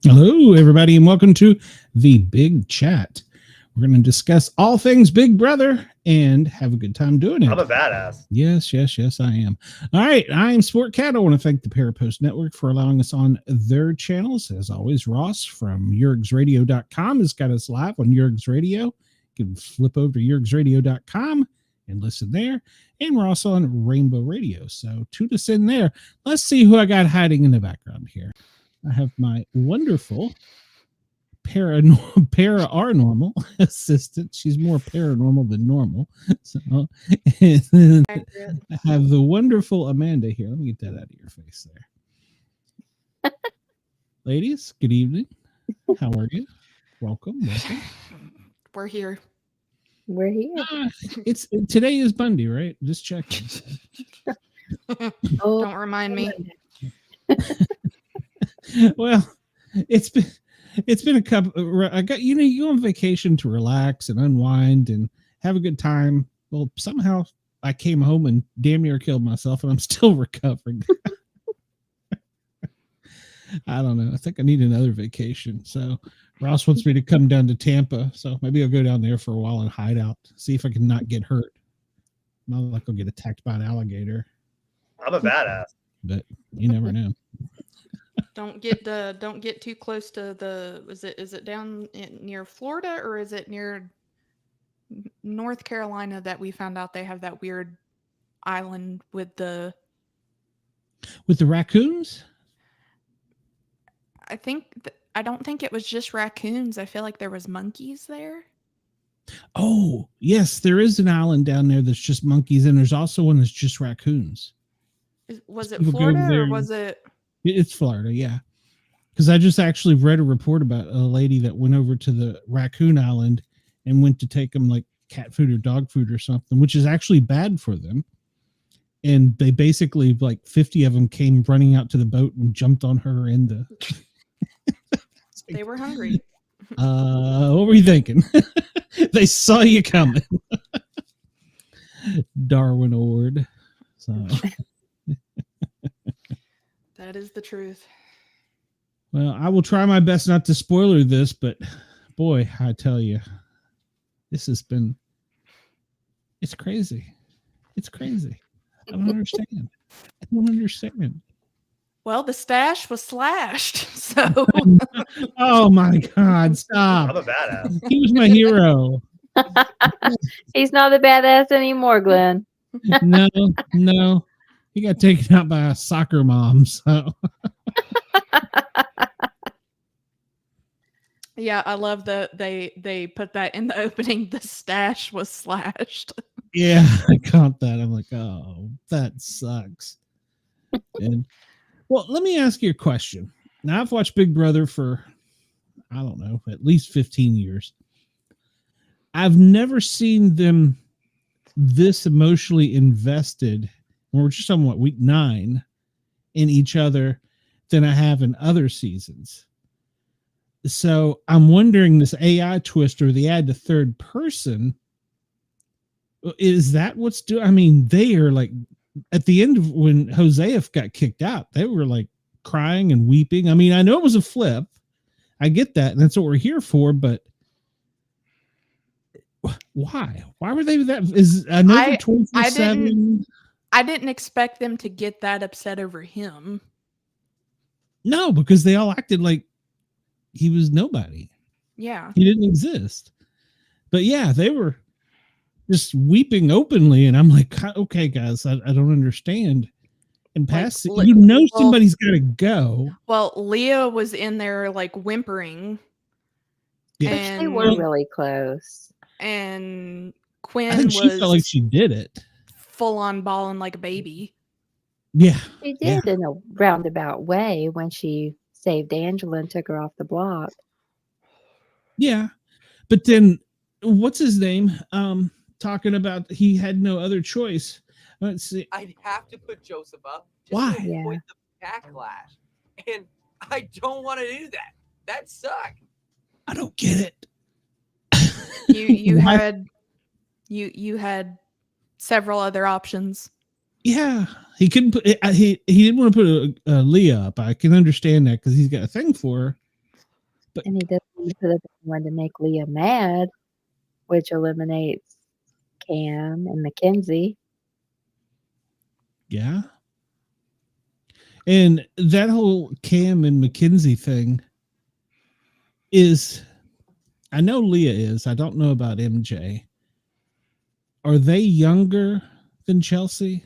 Hello, everybody, and welcome to the Big Chat. We're going to discuss all things Big Brother and have a good time doing it. I'm a badass. Yes, I am. All right, I am Sport Cat. I want to thank the Parapost Network for allowing us on their channels. As always, Ross from YurgsRadio.com has got us live on Yurgs Radio. You can flip over to YurgsRadio.com and listen there. And we're also on Rainbow Radio. So tune us in there. Let's see who I got hiding in the background here. I have my wonderful para-normal assistant. She's more paranormal than normal. So I have the wonderful Amanda here. Let me get that out of your face there. Ladies, good evening. How are you? Welcome. We're here. We're here. Today is Monday, right? Just checking. Don't remind me. Well, it's been a couple. I got you go on vacation to relax and unwind and have a good time. Well, somehow I came home and damn near killed myself, and I'm still recovering. I don't know. I think I need another vacation. So Ross wants me to come down to Tampa, so maybe I'll go down there for a while and hide out, see if I can not get hurt. Not like I'll get attacked by an alligator. I'm a badass, but you never know. Don't get too close to the. Is it down near Florida or is it near North Carolina that we found out they have that weird island with the raccoons? I don't think it was just raccoons. I feel like there was monkeys there. Oh, yes, there is an island down there that's just monkeys, and there's also one that's just raccoons. Was it Florida or was it? It's Florida, yeah. Because I just actually read a report about a lady that went over to the raccoon island and went to take them like cat food or dog food or something, which is actually bad for them. And they basically, like 50 of them came running out to the boat and jumped on her in the... They were hungry. What were you thinking? They saw you coming. Darwin Award. So... That is the truth. Well, I will try my best not to spoiler this, but boy, I tell you, this has been, it's crazy. It's crazy. I don't understand. Well, the stash was slashed, so. Oh my God, stop. I'm a badass. He was my hero. He's not a badass anymore, Glenn. No. He got taken out by a soccer mom, so. Yeah, I love that they put that in the opening. The stash was slashed. Yeah, I caught that. I'm like, oh, that sucks. And well, let me ask you a question. Now, I've watched Big Brother for, I don't know, at least 15 years. I've never seen them this emotionally invested. We're just on week 9 in each other than I have in other seasons. So I'm wondering, this AI twist or the add to third person, is that what's doing? I mean, they are like, at the end of when Hosea got kicked out, they were like crying and weeping. I mean, I know it was a flip. I get that. And that's what we're here for. But why? Why were they that? Is another 24/7? I didn't expect them to get that upset over him. No, because they all acted like he was nobody. Yeah. He didn't exist. But yeah, they were just weeping openly, and I'm like, okay, guys, I don't understand. And past, you know, somebody's got to go. Well, Leah was in there like whimpering. Yeah. Which they were really close. And Quinn I think she felt like she did it. Full on bawling like a baby. Yeah. She did in a roundabout way when she saved Angela and took her off the block. Yeah. But then what's his name? Talking about he had no other choice. Let's see. I'd have to put Joseph up. Why? To avoid the backlash. And I don't want to do that. That sucked. I don't get it. You had several other options. Yeah, he couldn't put he didn't want to put Leah up. I can understand that because he's got a thing for her. But and he doesn't want to put up anyone to make Leah mad, which eliminates Cam and Makensy. Yeah. And that whole Cam and Makensy thing is, I know Leah is. I don't know about MJ. Are they younger than Chelsie?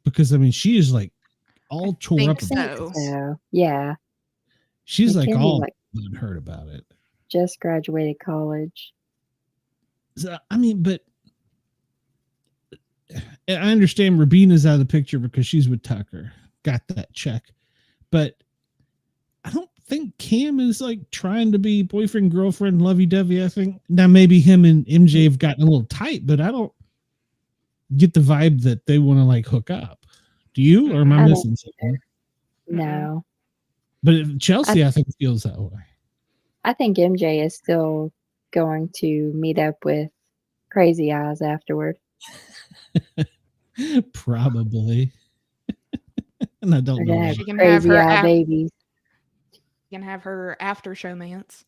Because I mean, she is like all tore up. So. Yeah. She's like all hurt about it. Just graduated college. So, I mean, but I understand Rabina's out of the picture because she's with Tucker. Got that check. But I don't think Cam is like trying to be boyfriend, girlfriend, lovey-dovey. I think now maybe him and MJ have gotten a little tight, but I don't get the vibe that they want to like hook up. Do you, or am I missing something? No. But Chelsie, I think, feels that way. I think MJ is still going to meet up with Crazy Eyes afterward. Probably. And I don't know. She can Crazy have her Eye babies. She can have her after showmance.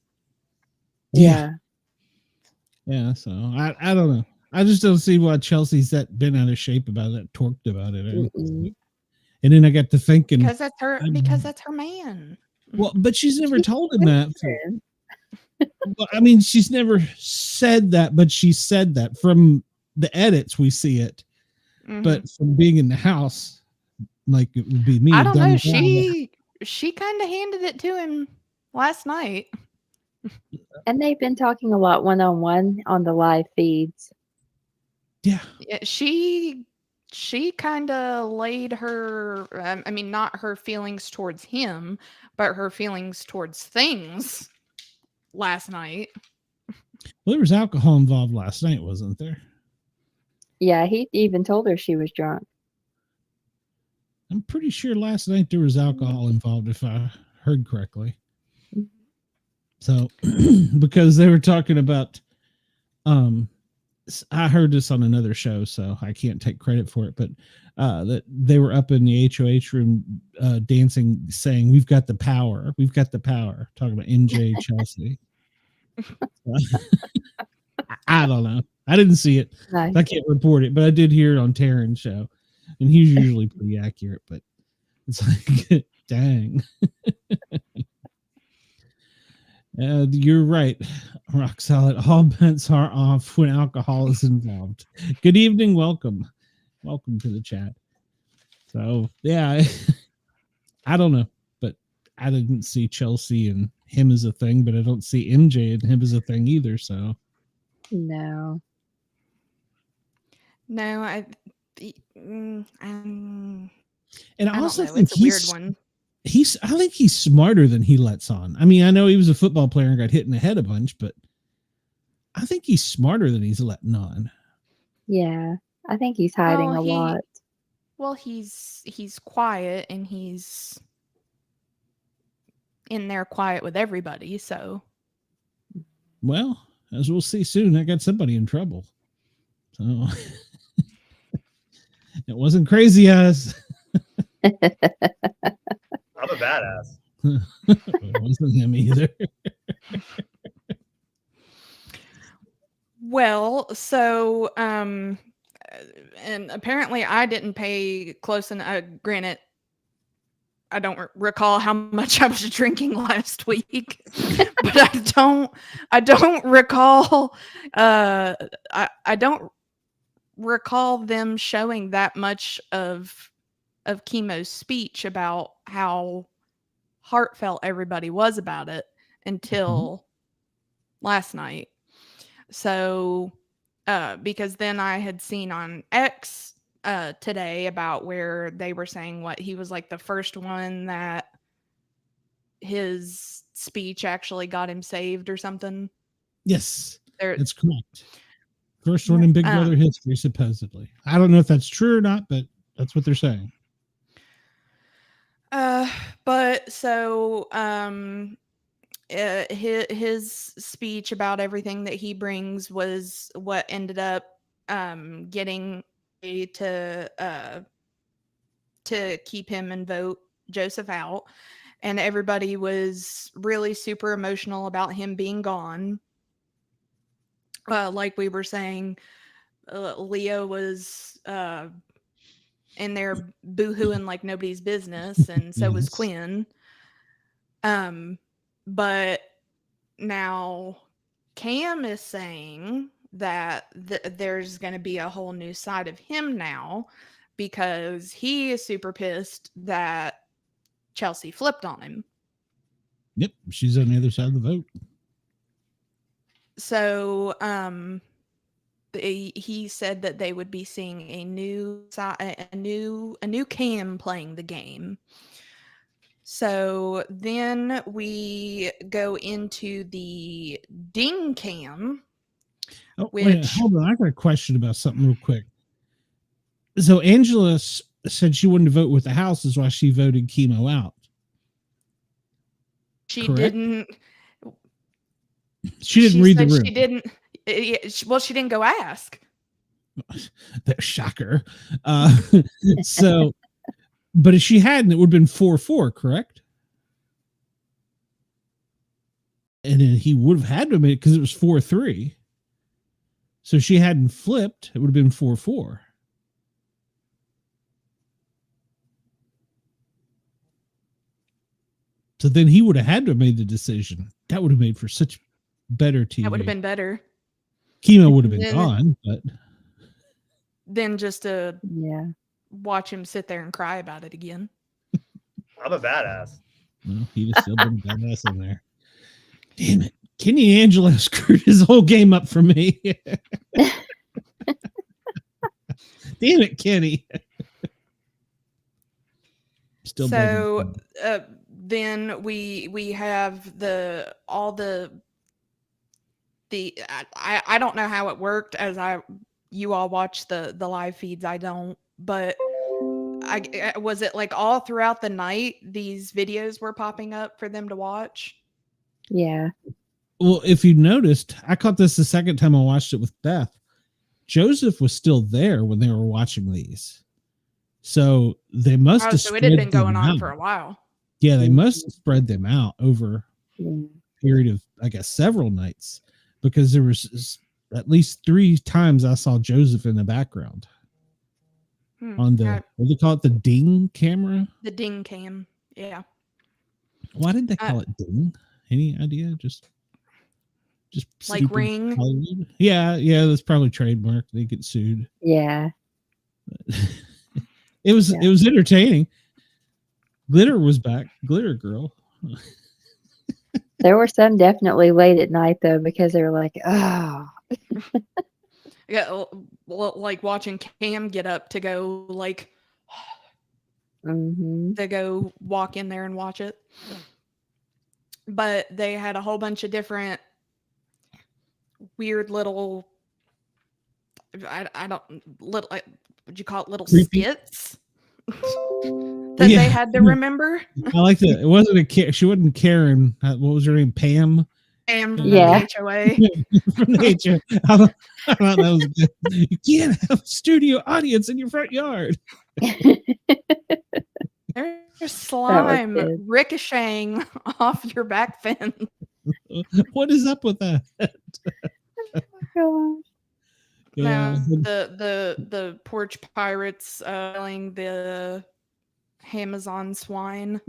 Yeah. Yeah, so I don't know. I just don't see why Chelsea's been out of shape about it, torqued about it. And then I got to thinking, because that's her man. Well, but she's never told him that. Well, I mean, she's never said that, but she said that from the edits. We see it, but from being in the house, like it would be me. I don't know. She kind of handed it to him last night. And they've been talking a lot one-on-one on the live feeds. Yeah. She kind of laid her, I mean, not her feelings towards him, but her feelings towards things last night. Well, there was alcohol involved last night, wasn't there? Yeah, he even told her she was drunk. I'm pretty sure last night there was alcohol involved, if I heard correctly. So, because they were talking about, I heard this on another show, so I can't take credit for it, but that they were up in the HOH room dancing, saying, "We've got the power. We've got the power." Talking about MJ Chelsie. I don't know. I didn't see it. Nice. I can't report it, but I did hear it on Taryn's show, and he's usually pretty accurate. But it's like, dang. You're right, Rock Solid. All bets are off when alcohol is involved. Good evening. Welcome to the chat. So yeah, I don't know, but I didn't see Chelsie and him as a thing, but I don't see MJ and him as a thing either. So no, and I also think it's a weird one. I think he's smarter than he lets on. I mean, I know he was a football player and got hit in the head a bunch, but I think he's smarter than he's letting on. Yeah, I think he's hiding a lot. Well, he's quiet and he's in there quiet with everybody. So, Well, as we'll see soon, I got somebody in trouble. So it wasn't crazy eyes. I'm a badass. It wasn't him either. well, so, and apparently I didn't pay close enough. Granted, I don't recall how much I was drinking last week, but I don't recall, I don't recall them showing that much of Kimo's speech about how heartfelt everybody was about it until last night. So, because then I had seen on X today about where they were saying what he was like the first one that his speech actually got him saved or something. Yes, There, that's correct. First one in Big Brother history, supposedly. I don't know if that's true or not, but that's what they're saying. But so his speech about everything that he brings was what ended up getting to keep him and vote Joseph out, and everybody was really super emotional about him being gone. Like we were saying, Leo was in there boohooing like nobody's business, and so was Yes. Quinn. But now Cam is saying that there's going to be a whole new side of him now because he is super pissed that Chelsie flipped on him. Yep, she's on the other side of the vote. So, he said that they would be seeing a new Cam playing the game. So then we go into the ding cam. Oh, wait, hold on. I got a question about something real quick. So Angela said she wanted to vote with the house, is why she voted Kimo out. She Correct? didn't. She didn't read the room. She didn't. Well, she didn't go ask. That shocker. So, but if she hadn't, it would have been 4-4, correct? And then he would have had to have made it because it was 4-3. So if she hadn't flipped, it would have been 4-4. So then he would have had to have made the decision. That would have made for such better TV. That would have been better. Kimo would have been gone, but then just to watch him sit there and cry about it again. I'm a badass. Well, he'd have still been a badass in there. Damn it. Kenny and Angela screwed his whole game up for me. Damn it, Kenny. Still so then we have I don't know how it worked as you all watch the live feeds. I don't, but was it like all throughout the night these videos were popping up for them to watch? Yeah. Well, if you noticed, I caught this the second time I watched it with Beth. Joseph was still there when they were watching these. So they must have so it had been going on for a while. Yeah, they must have spread them out over a period of, I guess, several nights, because there was at least 3 times I saw Joseph in the background on the, what do they call it? The ding camera? The ding cam. Yeah. Why did they call it ding? Any idea? Just like ring. Hollywood? Yeah, that's probably trademark. They get sued. Yeah. It was entertaining. Glitter was back. Glitter girl. There were some definitely late at night though, because they were like, oh. Yeah, like watching Cam get up to go like to go walk in there and watch it. But they had a whole bunch of different weird little would you call it little skits? that Yeah. they had to remember. I like that. It wasn't she wasn't Karen. What was her name? Pam. And from Yeah. the HOA. From the HOA. I thought that was good. You can't have a studio audience in your front yard. There's slime good. ricocheting off your back fence. What is up with that? Gosh. Yeah. The porch pirates selling the Amazon swine.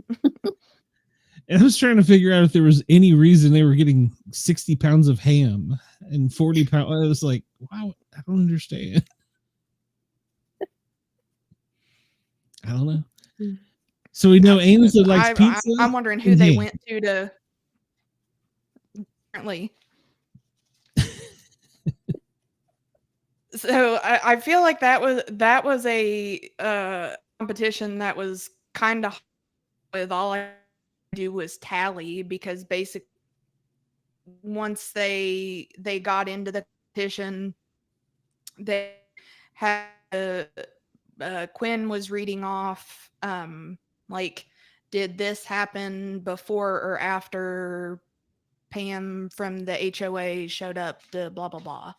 And I was trying to figure out if there was any reason they were getting 60 pounds of ham and 40 pounds. I was like, wow, I don't understand. I don't know. So we know Ainsley likes pizza. I'm wondering who they went to apparently. So I feel like that was a competition that was kind of with all I do was tally, because basically once they got into the competition, they had Quinn was reading off like, did this happen before or after Pam from the HOA showed up to blah blah blah.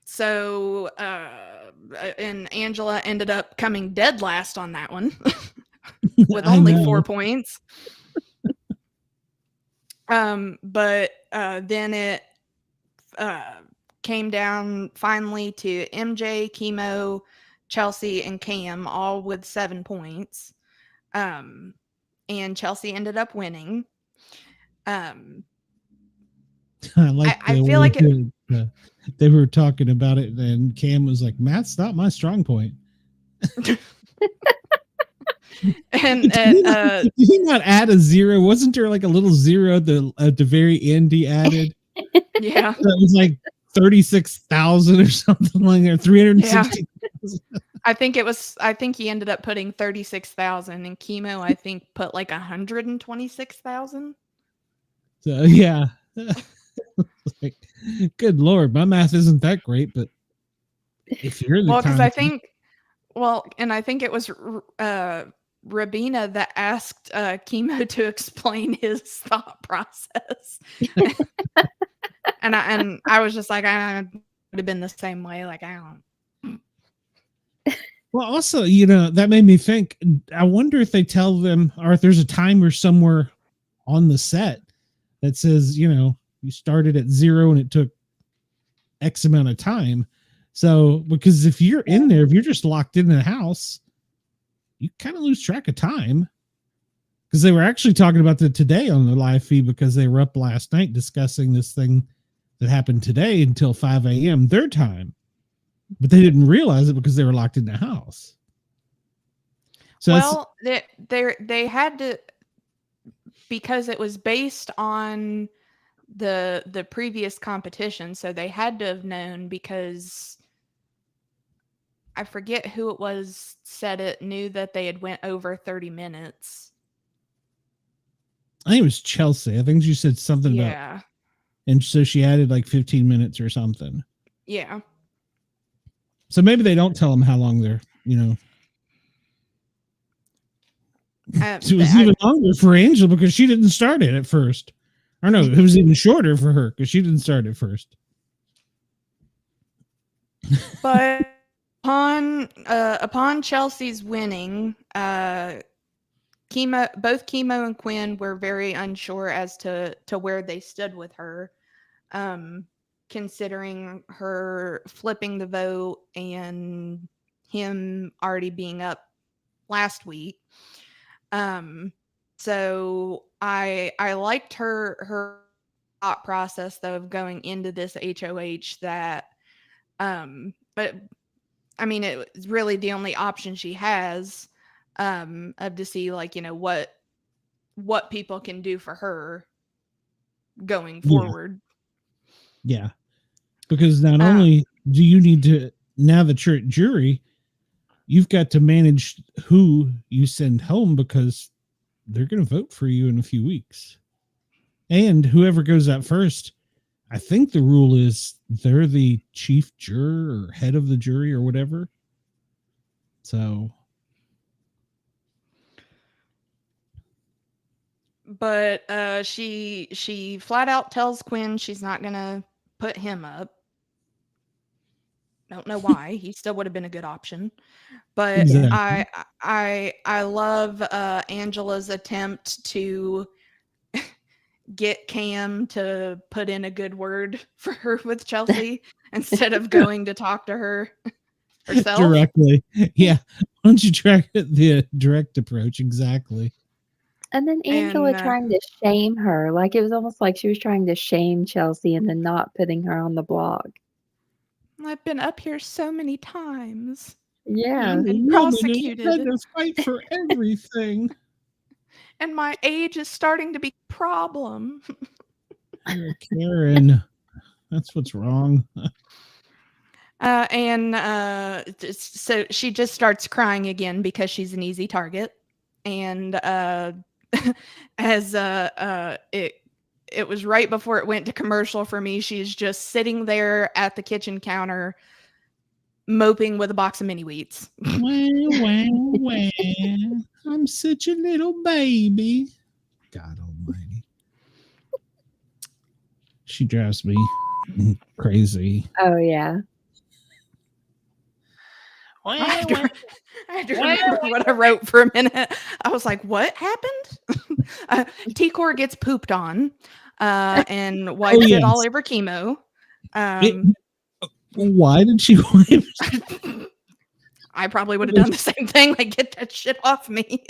So and Angela ended up coming dead last on that one with only 4 points. But then it came down finally to MJ, Kimo, Chelsie, and Cam, all with 7 points. And Chelsie ended up winning. I like. I feel like they were talking about it, and Cam was like, "Math's not my strong point." and did he not add a 0? Wasn't there like a little 0 at the very end? He added. Yeah, So it was like 36,000 or something like that. 360. Yeah. I think he ended up putting 36,000, and Kimo I think put like 126,000. So yeah. Like, good Lord, my math isn't that great, but if you're the because I think it was Rabina that asked Kimo to explain his thought process, and I was just like, I would have been the same way. Like, I don't. Well, also, that made me think. I wonder if they tell them, or if there's a timer somewhere on the set that says, you started at 0 and it took X amount of time. So, because if you're in there, if you're just locked in the house, you kind of lose track of time. Because they were actually talking about that today on the live feed, because they were up last night discussing this thing that happened today until 5 a.m. their time. But they didn't realize it because they were locked in the house. So they had to, because it was based on the previous competition, so they had to have known, because I forget who it was said it knew that they had went over 30 minutes. I think it was Chelsie. I think she said something about, and so she added like 15 minutes or something. Yeah. So maybe they don't tell them how long they're, So it was even longer for Angela because she didn't start it at first. Or no, it was even shorter for her because she didn't start it first. But upon Chelsea's winning, both Kimo and Quinn were very unsure as to where they stood with her, considering her flipping the vote and him already being up last week. So I liked her thought process though of going into this HOH that, but I mean, it's really the only option she has, of to see like, what people can do for her going forward. Yeah. Because not only do you need to, now that you're at jury, you've got to manage who you send home, because they're going to vote for you in a few weeks. And whoever goes out first I think the rule is they're the chief juror or head of the jury or whatever. So, But she flat out tells Quinn she's not gonna put him up. Don't know why. He still would have been a good option. But Exactly. I love Angela's attempt to get Cam to put in a good word for her with Chelsie instead of going to talk to her herself. Directly. Yeah. Why don't you try the direct approach? Exactly. And then Angela And, trying to shame her. Like, it was almost like she was trying to shame Chelsie into not putting her on the blog. I've been up here so many times. Yeah. I'm a And woman and prosecuted. I had to fight for everything. And my age is starting to be a problem. Oh, Karen, that's what's wrong. So she just starts crying again because she's an easy target. And as it was right before it went to commercial for me, she's just sitting there at the kitchen counter moping with a box of mini wheats. Well, I'm such a little baby. God almighty. She drives me crazy. Oh, yeah. I had to remember what I wrote for a minute. I was like, what happened? T-Core gets pooped on and wipes it all over Kimo. Why did she wipe? I probably would have done the same thing. Like, get that shit off me.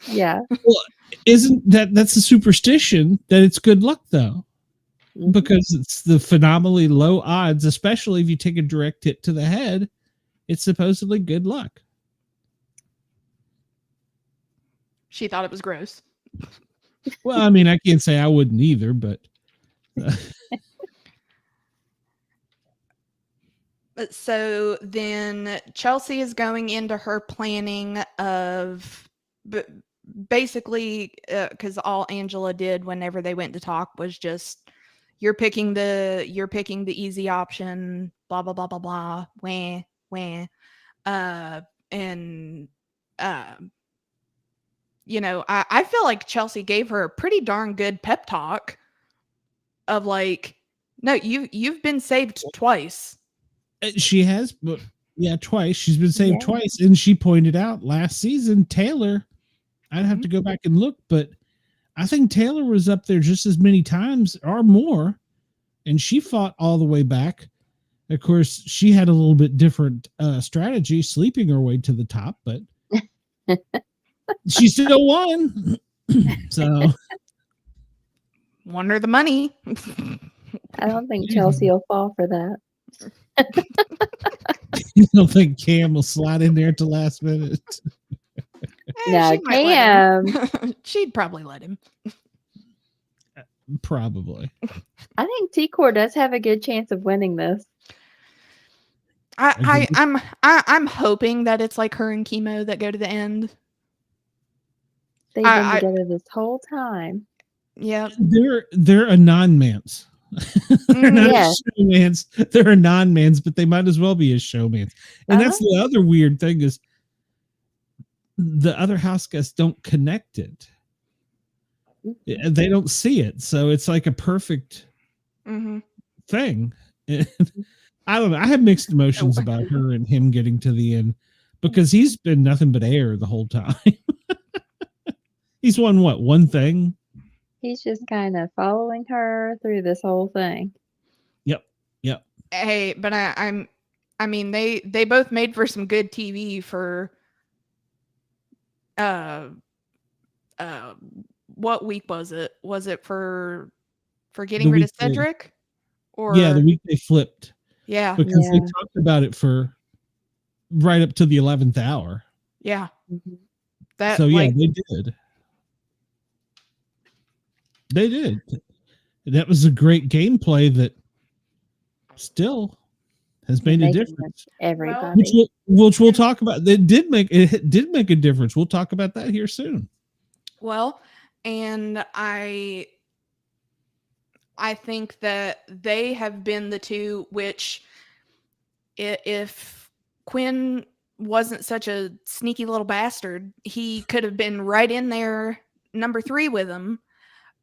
Yeah. Well, isn't that's a superstition that it's good luck, though? Mhm. Because it's the phenomenally low odds, especially if you take a direct hit to the head. It's supposedly good luck. She thought it was gross. Well, I mean, I can't say I wouldn't either, but So then Chelsie is going into her planning of basically because all Angela did whenever they went to talk was just you're picking the easy option, blah blah blah blah blah, wah wah, and you know, I feel like Chelsie gave her a pretty darn good pep talk of like, no, you've been saved twice. she has, but yeah, twice. She's been saved Yeah. twice, and she pointed out last season Taylor. I'd have to go back and look, but I think Taylor was up there just as many times or more, and she fought all the way back. Of course, she had a little bit different strategy, sleeping her way to the top, but she still won. So Won her the money. I don't think Chelsie will fall for that. you don't think Cam will slide in there at the last minute? No, she might let him. Cam. She'd probably let him. Probably. I think T-Core does have a good chance of winning this. I'm hoping that it's like her and Kimo that go to the end. They've been together this whole time. Yeah, They're a non-mans. They're not Yes. a showmans. They're a non-mans, but they might as well be a showmans. And that's the other weird thing is the other house guests don't connect it. They don't see it, so it's like a perfect thing. I don't know. I have mixed emotions about her and him getting to the end because he's been nothing but air the whole time. He's won what? One thing? He's just kind of following her through this whole thing. Yep. Hey, but I mean they both made for some good TV for what week was it? Was it for getting rid of Cedric? Or yeah, the week they flipped. Yeah. Because they talked about it for right up to the 11th hour. Yeah. Mm-hmm. That so yeah, they did. They did. That was a great gameplay that still has made a difference. Everybody. Which we'll talk about. It did make a difference. We'll talk about that here soon. Well, and I I think that they have been the two which, if Quinn wasn't such a sneaky little bastard, he could have been right in there number 3 with him.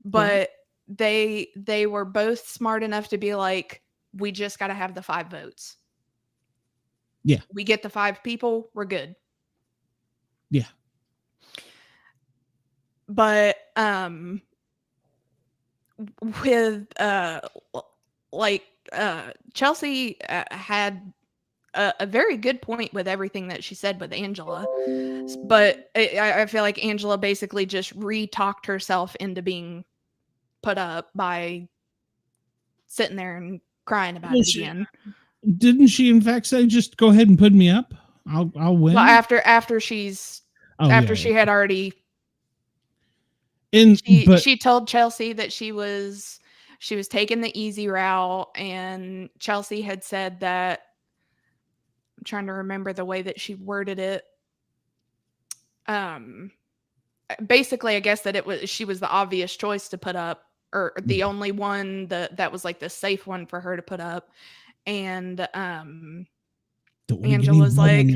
But they were both smart enough to be like, we just got to have the 5 votes. Yeah. We get the 5 people, we're good. Yeah. But with Chelsie had a very good point with everything that she said with Angela, but I feel like Angela basically just re-talked herself into being put up by sitting there and crying about it again. Didn't she in fact say, just go ahead and put me up? I'll win? Well, after she had already, and she told Chelsie that she was taking the easy route, and Chelsie had said that, I'm trying to remember the way that she worded it. Basically, I guess that she was the obvious choice to put up, or the only one that was like the safe one for her to put up. And Angela's like,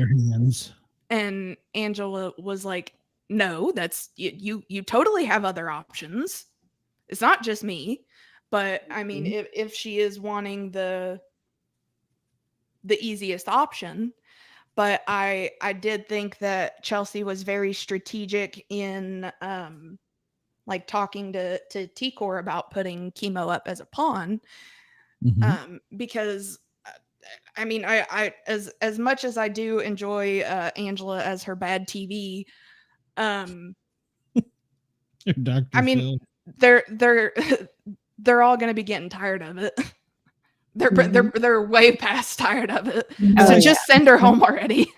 and Angela was like, no, that's you totally have other options. It's not just me. But I mean, if she is wanting the easiest option, but I did think that Chelsie was very strategic in like talking to T-Core about putting Kimo up as a pawn. Because I mean, I as much as I do enjoy Angela as her bad TV, I mean, they're all going to be getting tired of it. They're way past tired of it. So just send her home already.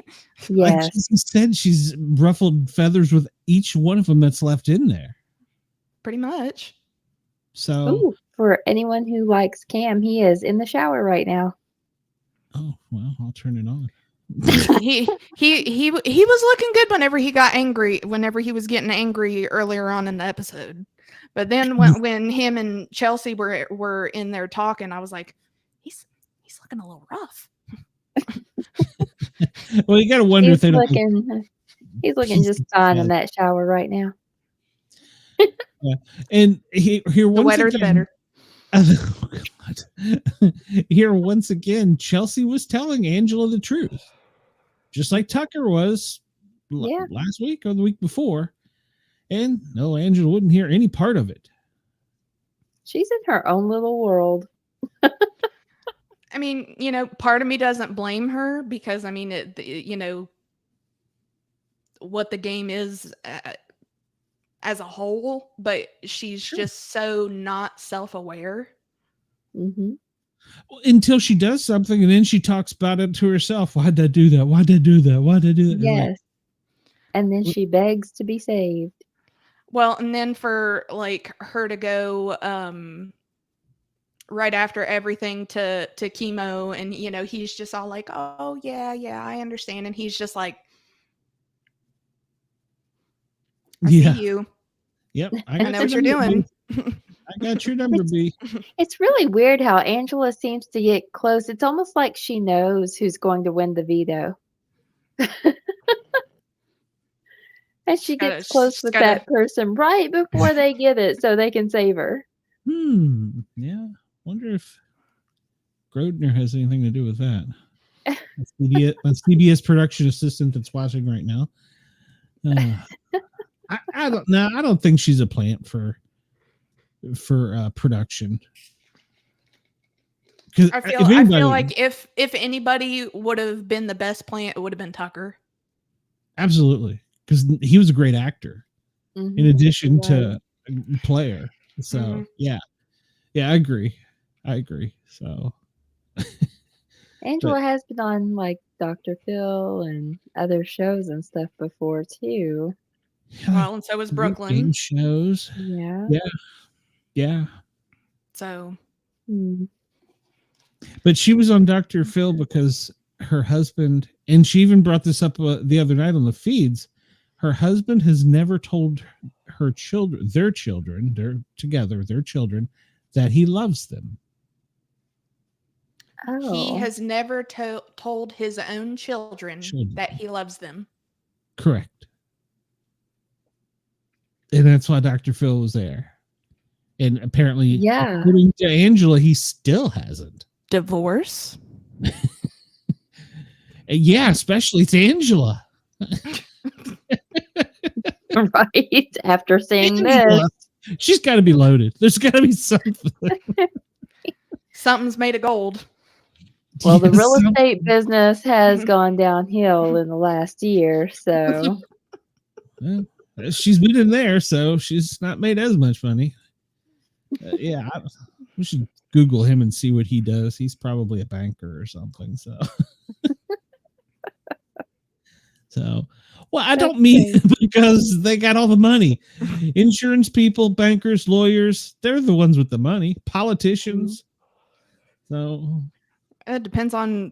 Yes. Like she said, she's ruffled feathers with each one of them that's left in there. Pretty much. So, ooh, for anyone who likes Cam, he is in the shower right now. Oh well, I'll turn it on. he was looking good whenever he got angry. Whenever he was getting angry earlier on in the episode, but then when him and Chelsie were in there talking, I was like, he's looking a little rough. Well, you got to wonder if they don't. He's looking just fine in that shower right now. Yeah. And here once the wetter, again, the better. Here once again, Chelsie was telling Angela the truth, just like Tucker was last week or the week before. And no, Angela wouldn't hear any part of it. She's in her own little world. I mean, part of me doesn't blame her, because I mean, what the game is as a whole, but she's just so not self-aware. Mm-hmm. Until she does something, and then she talks about it to herself. Why'd I do that? Why'd I do that? Why'd I do that? Yes. And then she begs to be saved. Well, and then for like her to go right after everything to Kimo, and he's just all like, oh yeah, I understand, and he's just like, I see you. Yep. I know what you're doing. I got your number, B. It's really weird how Angela seems to get close. It's almost like she knows who's going to win the veto. And she gets close with that person right before they get it so they can save her. Yeah. Wonder if Grodner has anything to do with that. That's CBS production assistant that's watching right now. I don't know. I don't think she's a plant for production. I feel like if anybody would have been the best plant, it would have been Tucker. Absolutely, because he was a great actor, in addition to player. So yeah, I agree. So Angela has been on like Dr. Phil and other shows and stuff before too. Well, and so was Brooklyn. Game shows. Yeah. So. But she was on Dr. Phil because her husband, and she even brought this up the other night on the feeds, her husband has never told their children, that he loves them. Oh. He has never told his own children that he loves them. Correct. And that's why Dr. Phil was there. And apparently, Yeah. according to Angela, he still hasn't. Divorce? Yeah, especially to Angela. Right. After seeing Angela, this. she's got to be loaded. There's got to be something. Something's made of gold. Well, the Yes, real something. estate business has gone downhill in the last year, so Well, she's been in there, so she's not made as much money. Yeah, we should Google him and see what he does. He's probably a banker or something. So, well, I don't mean because they got all the money. Insurance people, bankers, lawyers, they're the ones with the money. Politicians. So It depends on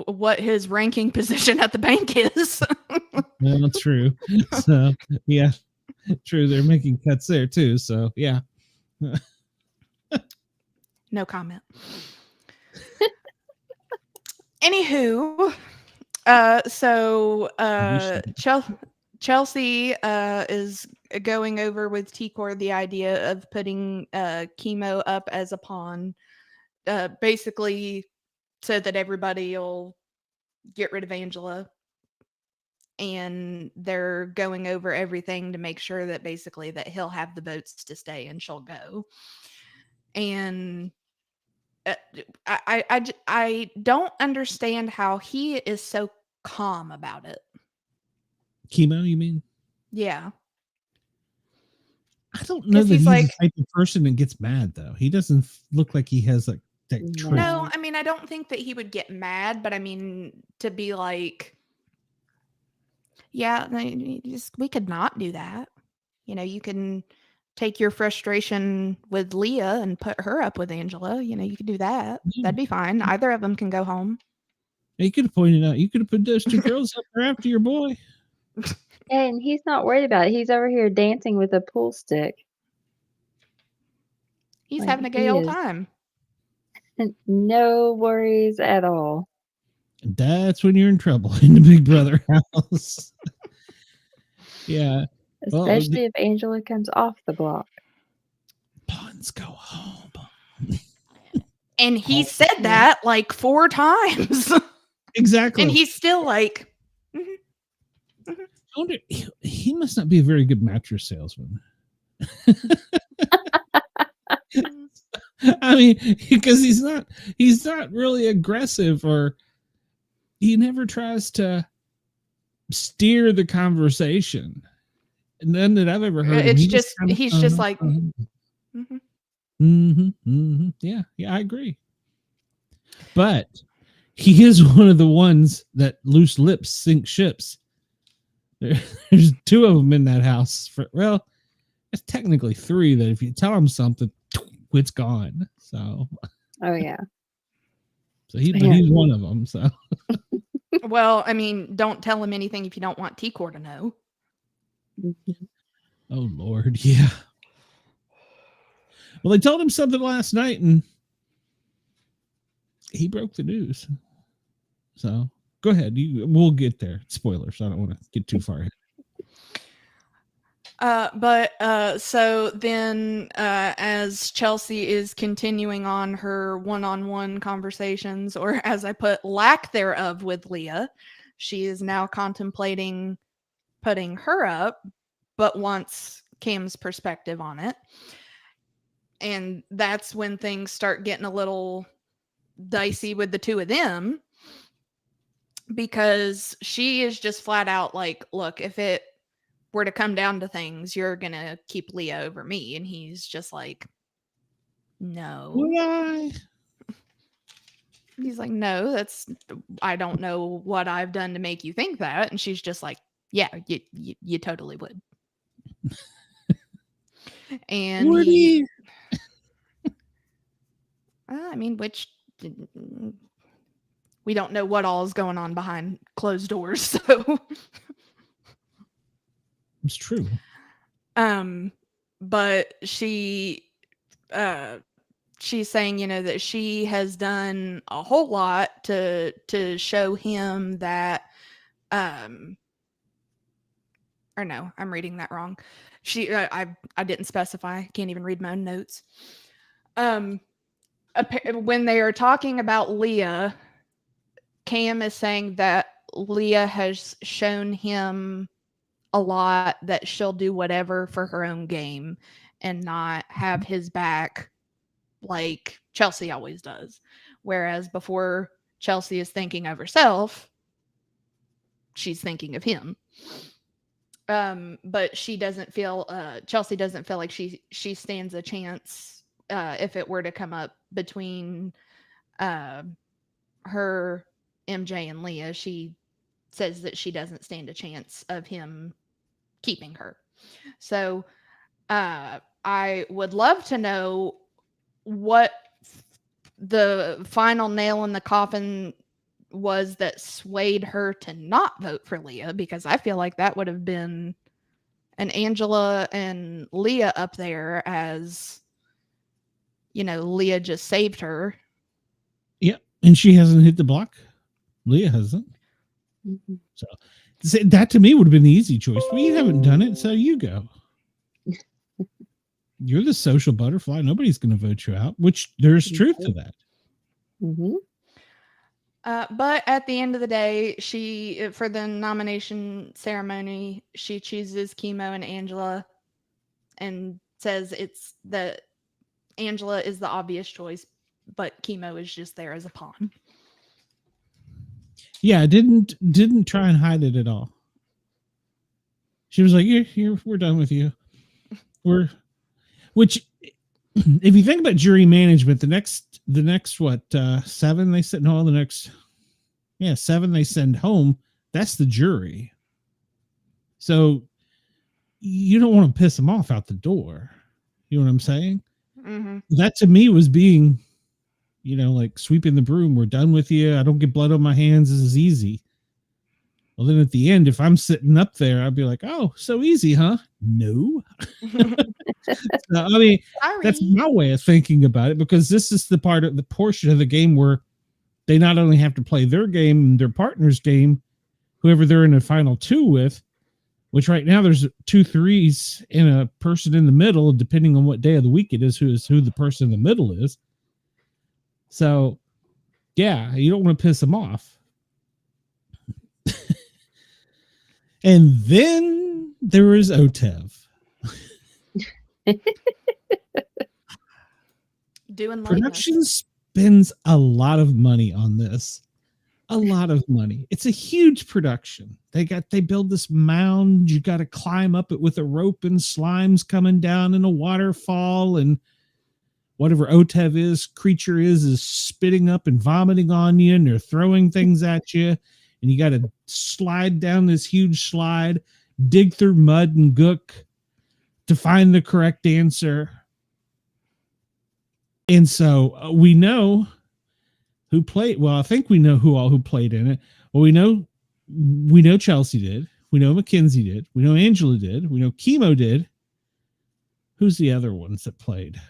what his ranking position at the bank is. well, true. So yeah, true. They're making cuts there too. So yeah. No comment. Anywho, Chelsie is going over with T-Core the idea of putting Kimo up as a pawn, basically so that everybody will get rid of Angela. And they're going over everything to make sure that basically that he'll have the votes to stay and she'll go. And I don't understand how he is so calm about it. Kimo, you mean? Yeah. I don't know 'Cause that he's he's like- the type of person that gets mad though. He doesn't look like he has like that trait. No, I mean, I don't think that he would get mad, but I mean, to be like, yeah, we could not do that. You know, you can take your frustration with Leah and put her up with Angela. You know, you could do that. Yeah. That'd be fine. Either of them can go home. You could have pointed out. You could have put those two girls up there after your boy. and he's not worried about it. He's over here dancing with a pool stick. He's Like, having a gay he old is. time. No worries at all. That's when you're in trouble in the Big Brother house. Yeah. Well, Especially if Angela comes off the block. Pawns go home. And he Oh, said yeah. that like 4 times. Exactly. And he's still like, I wonder, he must not be a very good mattress salesman. I mean, because he's not really aggressive, or he never tries to steer the conversation. None that I've ever heard. It's He just kinda, he's just like, yeah, I agree. But he is one of the ones that loose lips sink ships. There's 2 of them in that house. Well, it's technically 3 that if you tell them something, it's gone. So Oh yeah. but he's one of them. So well, I mean, don't tell him anything if you don't want T-Core to know. oh Lord, yeah. Well, they told him something last night, and he broke the news. So go ahead. We'll get there. Spoilers. I don't want to get too far ahead. So then as Chelsie is continuing on her one-on-one conversations, or as I put, lack thereof with Leah, she is now contemplating putting her up, but wants Cam's perspective on it. And that's when things start getting a little dicey with the 2 of them, because she is just flat out like, look, if it were to come down to things, you're gonna keep Leah over me. And he's just like, no. Why? He's like, no, I don't know what I've done to make you think that. And she's just like, yeah, you totally would. And I mean, which we don't know what all is going on behind closed doors, so it's true. but she she's saying, that she has done a whole lot to show him that, or no, I'm reading that wrong. I didn't specify. Can't even read my own notes. When they are talking about Leah, Cam is saying that Leah has shown him a lot, that she'll do whatever for her own game and not have his back like Chelsie always does. Whereas before Chelsie is thinking of herself, she's thinking of him. But she doesn't feel, Chelsie doesn't feel like she stands a chance if it were to come up between her, MJ, and Leah. She says that she doesn't stand a chance of him keeping her. So I would love to know what the final nail in the coffin was that swayed her to not vote for Leah, because I feel like that would have been an Angela and Leah up there, as Leah just saved her. Yeah, and she hasn't hit the block. Leah hasn't. Mm-hmm. So that to me would have been the easy choice. Well, you haven't done it, so you go. You're the social butterfly. Nobody's going to vote you out, which there's truth to that. Mm-hmm. But at the end of the day, for the nomination ceremony, she chooses Kimo and Angela and says it's that Angela is the obvious choice, but Kimo is just there as a pawn. Yeah, didn't try and hide it at all. She was like, "Here, we're done with you." Which, if you think about jury management, the next what 7 they send? No, the next 7 they send home. That's the jury. So you don't want to piss them off out the door. You know what I'm saying? Mm-hmm. That to me was being, like sweeping the broom. We're done with you. I don't get blood on my hands. This is easy. Well, then at the end, if I'm sitting up there, I'd be like, "Oh, so easy, huh?" No. So, I mean, Sorry. that's my way of thinking about it, because this is the portion of the game where they not only have to play their game and their partner's game, whoever they're in the final 2 with, which right now there's 2 3s and a person in the middle, depending on what day of the week it is, who the person in the middle is. So, yeah, you don't want to piss them off. And then there is OTEV. Doing Production spends a lot of money on this. A lot of money. It's a huge production. They build this mound. You got to climb up it with a rope, and slimes coming down in a waterfall, and whatever OTEV creature is spitting up and vomiting on you, and they're throwing things at you, and you got to slide down this huge slide, dig through mud and gook to find the correct answer. And so we know who played. Well, I think we know who played in it. Well, we know Chelsie did. We know Makensy did. We know Angela did. We know Kimo did. Who's the other ones that played?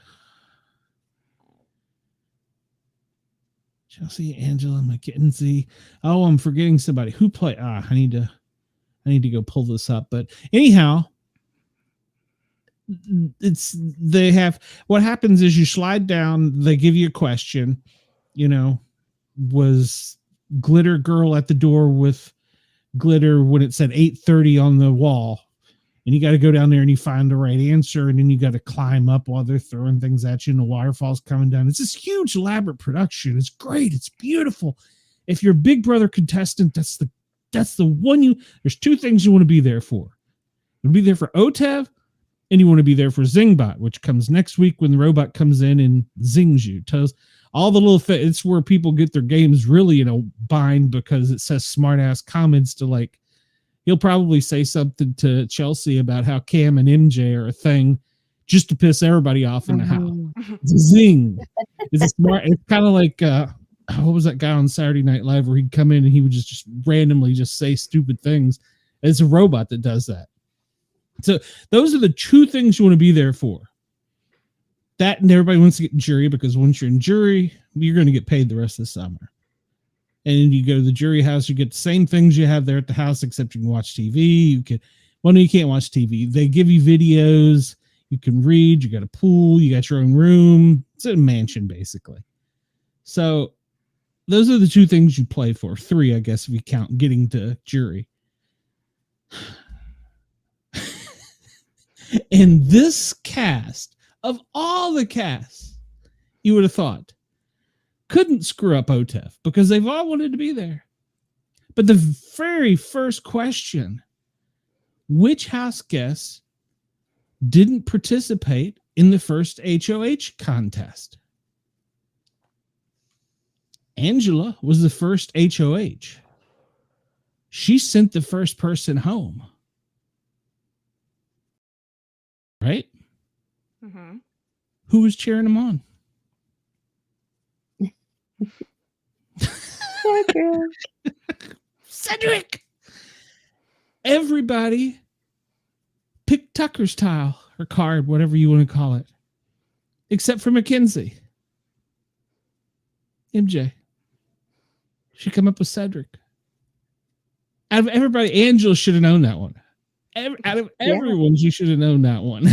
Chelsie, Angela, Makensy. Oh, I'm forgetting somebody. Who played? I need to go pull this up. But anyhow, what happens is you slide down, they give you a question, was glitter girl at the door with glitter when it said 8:30 on the wall, and you got to go down there and you find the right answer, and then you got to climb up while they're throwing things at you and the waterfall's coming down. It's this huge elaborate production. It's great. It's beautiful. If you're a Big Brother contestant, that's the one there's 2 things you want to be there for. You want to be there for OTEV, and you want to be there for Zingbot, which comes next week when the robot comes in and zings you. Tells all the little things. It's where people get their games really in a bind, because it says smart ass comments to, like, he'll probably say something to Chelsie about how Cam and MJ are a thing just to piss everybody off in the house. Zing. It's kind of like, what was that guy on Saturday Night Live where he'd come in and he would just randomly just say stupid things? It's a robot that does that. So those are the 2 things you want to be there for. That and everybody wants to get in jury because once you're in jury, you're going to get paid the rest of the summer. And you go to the jury house, you get the same things you have there at the house, except you can watch TV. You can't watch TV. They give you videos. You can read. You got a pool. You got your own room. It's a mansion, basically. So those are the two things you play for. 3, I guess, if you count getting to jury. And this cast, of all the casts, you would have thought, couldn't screw up OTEV because they've all wanted to be there. But the very first question, which house guests didn't participate in the first HOH contest? Angela was the first HOH. She sent the first person home. Right? Mm-hmm. Who was cheering them on? Cedric. Everybody picked Tucker's tile or card, whatever you want to call it, except for Makensy. MJ. She come up with Cedric. Out of everybody, Angela should have known that one. Out of everyone, she should have known that one.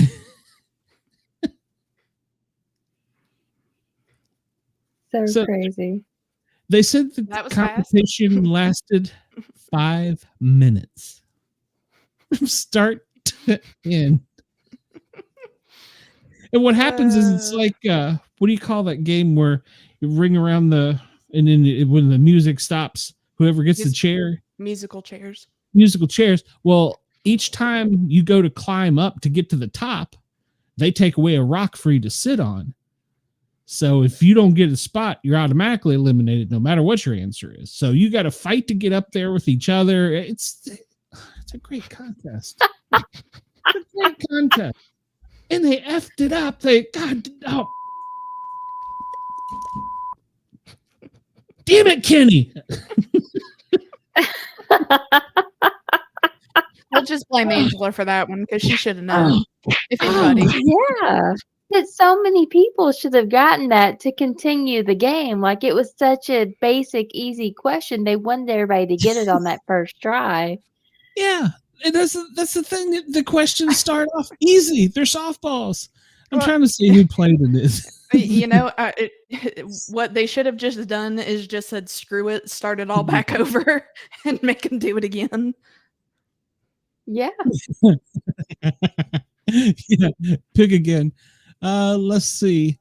So crazy. They said that the competition lasted 5 minutes from start to end. And what happens is it's like, what do you call that game where you ring around and then when the music stops, whoever gets the chair? Musical chairs. Well, each time you go to climb up to get to the top, they take away a rock for you to sit on. So if you don't get a spot, you're automatically eliminated no matter what your answer is. So you got to fight to get up there with each other. It's a great contest. It's a great contest. And they effed it up. Damn it, Kenny. We'll just blame Angela for that one because she should have known. If anybody. Yeah. But so many people should have gotten that to continue the game. Like, it was such a basic, easy question. They wanted everybody to get it on that first try. Yeah. And that's the thing. The questions start off easy. They're softballs. I'm trying to see who played in this. You know, what they should have just done is just said, screw it, start it all back over and make them do it again. Yeah. Yeah. Pick again. Let's see.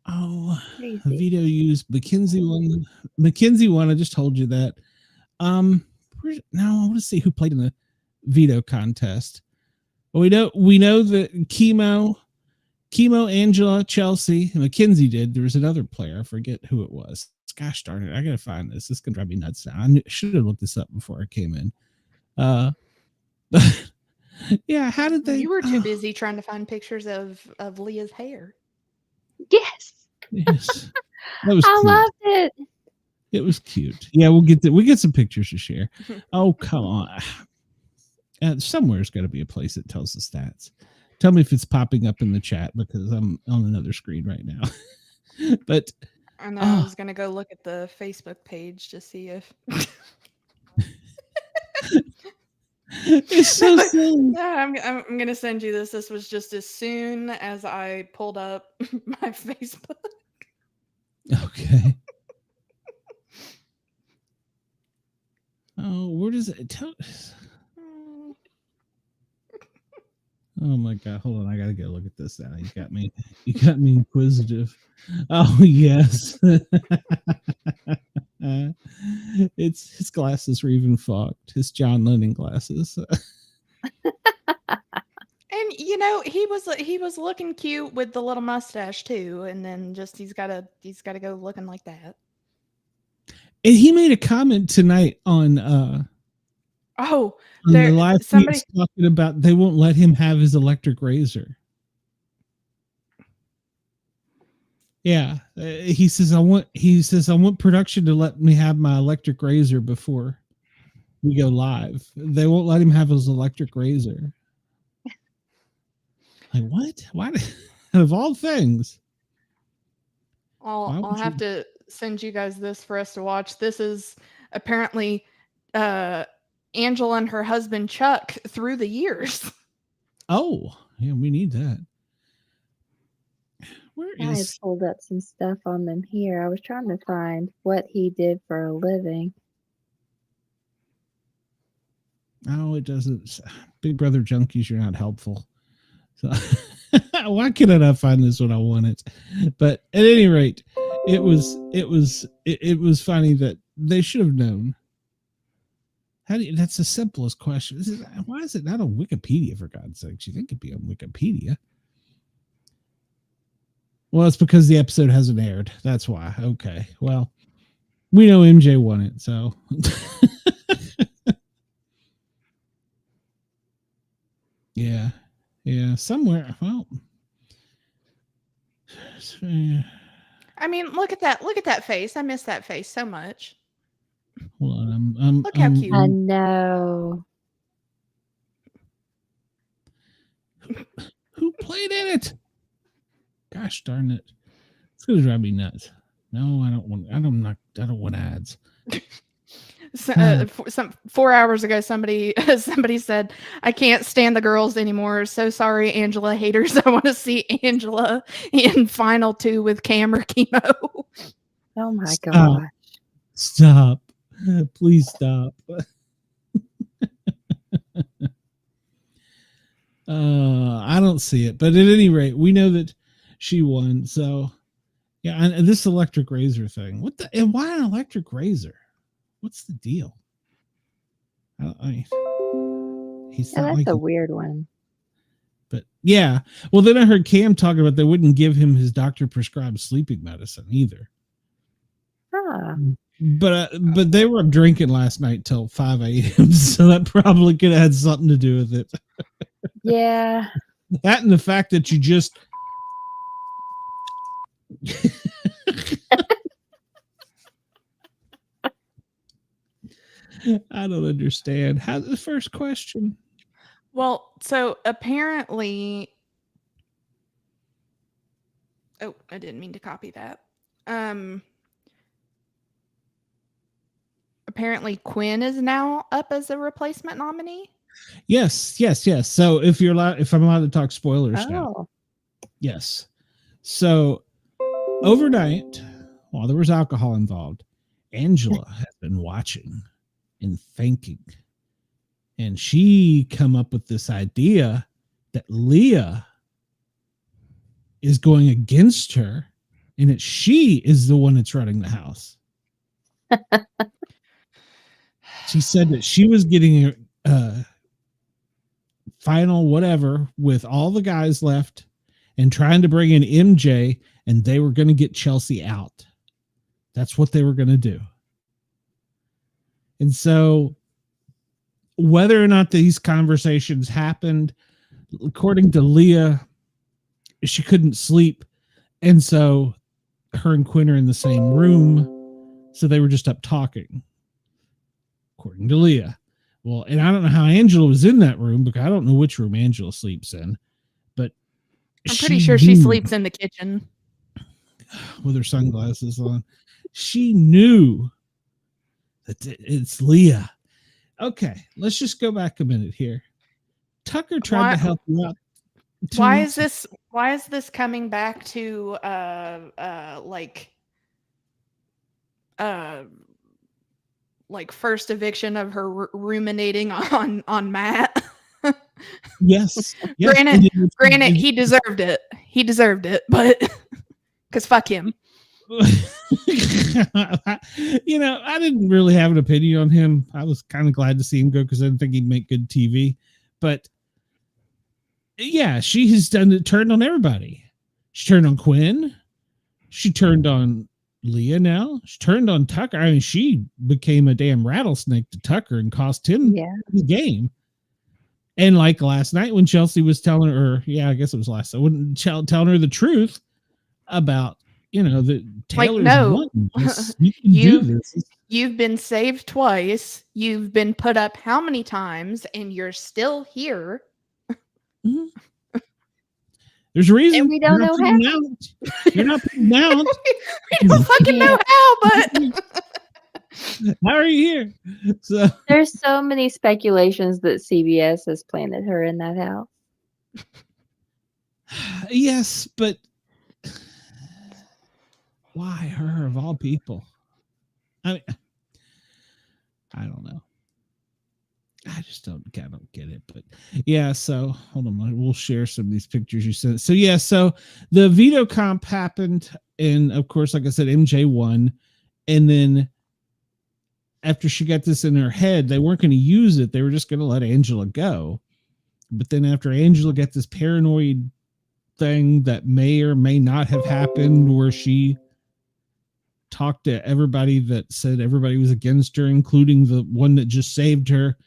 Oh, Veto used Makensy one. Makensy one. I just told you that. Now I want to see who played in the Veto contest. Well, we know that Kimo, Angela, Chelsie, and Makensy did. There was another player. I forget who it was. Gosh darn it! I gotta find this. This is gonna drive me nuts now. I should have looked this up before I came in. Yeah, how did they? You were too busy trying to find pictures of Leah's hair. Yes. Yes. That was I cute. loved it. It was cute. Yeah, we get some pictures to share. Oh, come on. Somewhere's got to be a place that tells the stats. Tell me if it's popping up in the chat because I'm on another screen right now. But I know I was gonna go look at the Facebook page to see if it's so silly. Yeah, I'm gonna send you this. This was just as soon as I pulled up my Facebook. Okay. Oh, where does it tell? Oh my God! Hold on, I gotta go look at this now. You got me inquisitive. Oh yes. His glasses were even fogged. His John Lennon glasses. And you know, he was looking cute with the little mustache too, and then just he's gotta go looking like that. And he made a comment tonight on the live feeds talking about they won't let him have his electric razor. Yeah, he says I want production to let me have my electric razor before we go live. They won't let him have his electric razor. Like what? Why? of all things. I'll have to send you guys this for us to watch. This is apparently Angela and her husband Chuck through the years. Oh, yeah, we need that. Where I is pulled up some stuff on them here. I was trying to find what he did for a living. Oh, it doesn't. Big Brother Junkies, you're not helpful. So why can I not find this when I want it? But at any rate, it was funny that they should have known. That's the simplest question. Why is it not on Wikipedia, for God's sakes? You think it'd be on Wikipedia? Well, it's because the episode hasn't aired. That's why. Okay. Well, we know MJ won it, so. Yeah. Somewhere. Well. I mean, look at that. Look at that face. I miss that face so much. Hold on. Look how cute. I know. Who played in it? Gosh darn it! It's gonna drive me nuts. No, I don't want ads. So, 4 hours ago, somebody said, "I can't stand the girls anymore. So sorry, Angela haters. I want to see Angela in final 2 with Cam or Kimo." Oh my Stop. God. Stop. Please stop. I don't see it, but at any rate, we know that she won. So, yeah, and this electric razor thing. And why an electric razor? What's the deal? He's not That's a weird one. But yeah, well, then I heard Cam talking about they wouldn't give him his doctor prescribed sleeping medicine either. Huh. But they were up drinking last night till 5 a.m. So that probably could have had something to do with it. Yeah. That and the fact that you just. I don't understand. How's the first question? Well, so apparently, oh, I didn't mean to copy that. Apparently Quinn is now up as a replacement nominee. Yes. So if I'm allowed to talk spoilers now. Yes. So overnight, while there was alcohol involved, Angela has been watching and thinking. And she come up with this idea that Leah is going against her and that she is the one that's running the house. She said that she was getting a final whatever with all the guys left and trying to bring in MJ, and they were going to get Chelsie out. That's what they were going to do. And so whether or not these conversations happened, according to Leah, she couldn't sleep. And so her and Quinn are in the same room. So they were just up talking, according to Leah. Well, and I don't know how Angela was in that room because I don't know which room Angela sleeps in. But I'm pretty sure she sleeps in the kitchen with her sunglasses on. She knew that it's Leah. Okay, let's just go back a minute here. Tucker tried to help you out. Why is this coming back to like first eviction of her ruminating on Matt? Yes. Granted, he deserved it. He deserved it, but because fuck him. I didn't really have an opinion on him. I was kind of glad to see him go because I didn't think he'd make good TV. But yeah, she has turned on everybody. She turned on Quinn. She turned on Leah now. She turned on Tucker. I mean, she became a damn rattlesnake to Tucker and cost him the game. And like last night when Chelsie was telling her, I guess it was last night, when telling her the truth about, that Taylor's like, no, you've been saved twice. You've been put up how many times and you're still here? Mm-hmm. There's a reason. And we don't know how. You're not putting out. We don't fucking know how, but How are you here? So There's so many speculations that CBS has planted her in that house. yes, but why her of all people? I mean, I don't know. I just don't get it. But yeah, so hold on, we'll share some of these pictures you sent. So yeah, so the veto comp happened, and of course, like I said, MJ won, and then after she got this in her head, they weren't going to use it. They were just going to let Angela go. But then after Angela got this paranoid thing that may or may not have happened, where she talked to everybody that said everybody was against her, including the one that just saved her.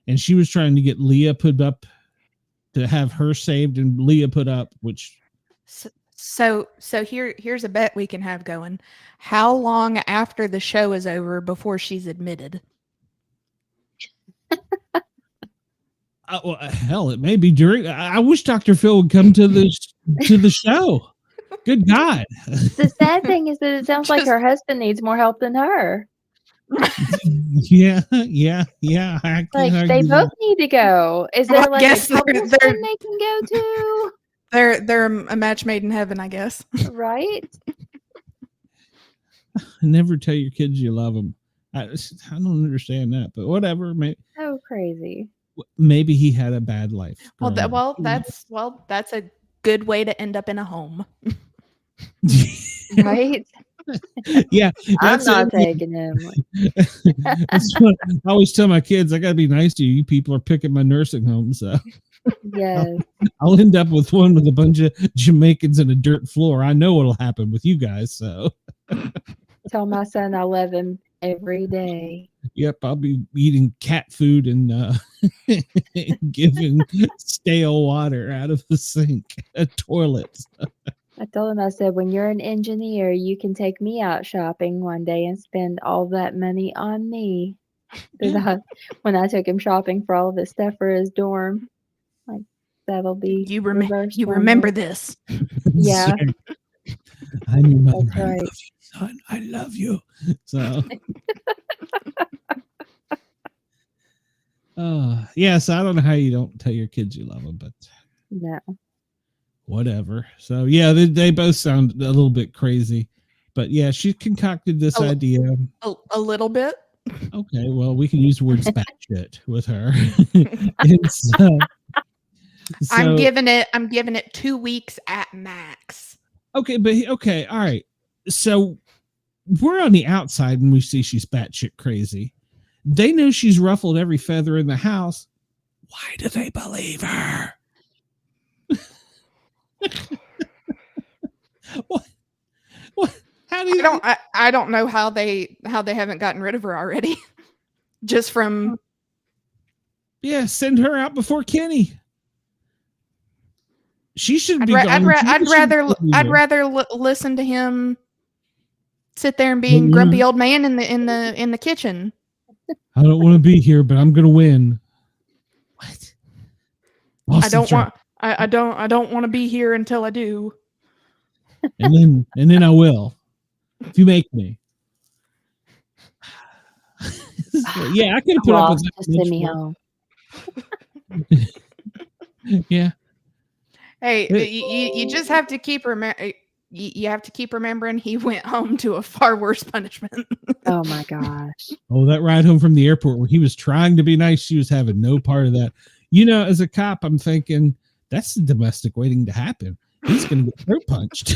And she was trying to get Leah put up to have her saved, and Leah put up, which. So here's a bet we can have going. How long after the show is over before she's admitted? Well, hell, it may be during. I wish Dr. Phil would come to the show. Good God. The sad thing is that it sounds like her husband needs more help than her. Yeah. Like they both need to go. Is there like a couple they're they can go to? They're a match made in heaven, I guess. Right? Never tell your kids you love them. I don't understand that, but whatever. So crazy. Maybe he had a bad life. That's a good way to end up in a home. Right? Yeah, I'm not taking him. That's what I always tell my kids. I gotta be nice to you. You people are picking my nursing home, so Yes. I'll end up with one with a bunch of Jamaicans and a dirt floor. I know what'll happen with you guys. So Tell my son I love him every day. yep, I'll be eating cat food and giving stale water out of the sink, toilets. I told him, I said, when you're an engineer, you can take me out shopping one day and spend all that money on me. When I took him shopping for all of his stuff for his dorm, like that'll be You reversed one remember day. this. Yeah. I'm your mother. That's right. I love you, son. I love you. So yes, I don't know how you don't tell your kids you love them, but No. whatever. So yeah, they both sound a little bit crazy, but yeah, she concocted this idea. A little bit. Okay, well, we can use the word batshit with her. And so, I'm giving it 2 weeks at max. Okay, all right. So we're on the outside and we see she's batshit crazy. They know she's ruffled every feather in the house. Why do they believe her? What? How do you? I don't know how they haven't gotten rid of her already. Just from send her out before Kenny. She should be. I'd rather listen to him sit there and be a grumpy old man in the kitchen. I don't want to be here, but I'm gonna win. What? I don't want to be here until I do. And then I will. If you make me. Yeah, I could have put up with that. Just send me home. Yeah. Hey, you just have to keep you have to keep remembering he went home to a far worse punishment. Oh my gosh. Oh, that ride home from the airport where he was trying to be nice, she was having no part of that. You know, as a cop, I'm thinking that's domestic waiting to happen. He's going to get throat punched.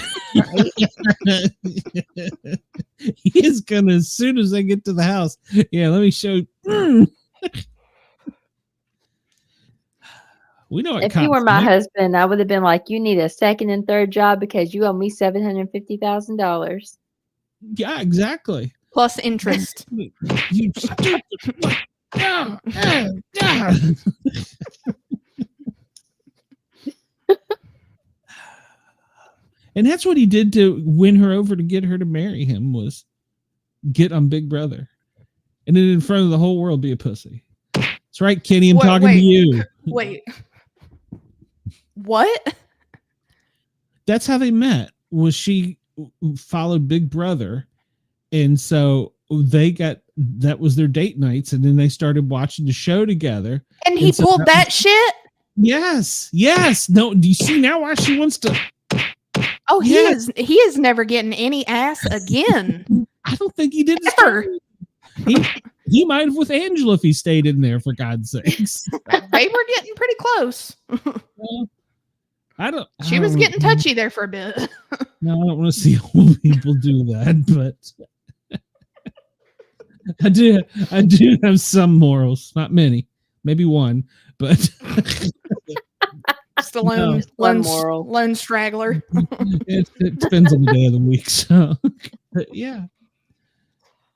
He is going to, as soon as they get to the house. Yeah, let me show. We know if you were my husband, I would have been like, you need a second and third job because you owe me $750,000. Yeah, exactly. Plus interest. You stupid. And that's what he did to win her over to get her to marry him, was get on Big Brother. And then in front of the whole world be a pussy. That's right, Kenny, I'm talking to you. Wait. What? That's how they met. Was she followed Big Brother, and so that was their date nights, and then they started watching the show together. And he so pulled that shit. Yes. No, do you see now why she wants to? Oh, Yes. he is never getting any ass again. I don't think he did. Ever. He might have with Angela if he stayed in there, for God's sakes. They were getting pretty close. Well, She was getting touchy there for a bit. No, I don't want to see old people do that, but I do have some morals, not many, maybe one, but Just a lone moral. lone straggler. it depends on the day of the week. So, but yeah.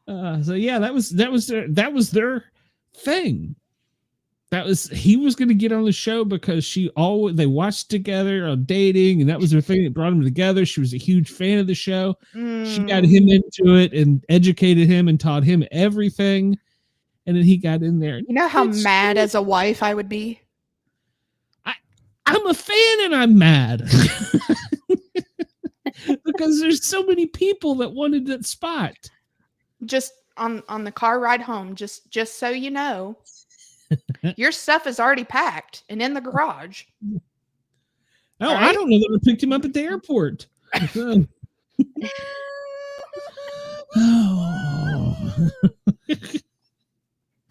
That was their thing. He was going to get on the show because they watched together on dating, and that was their thing that brought them together. She was a huge fan of the show. She got him into it and educated him and taught him everything. And then he got in there. You know how mad as a wife I would be? I'm a fan and I'm mad. Because there's so many people that wanted that spot. Just on the car ride home, just so you know, your stuff is already packed and in the garage. Oh, right? I don't know that I picked him up at the airport.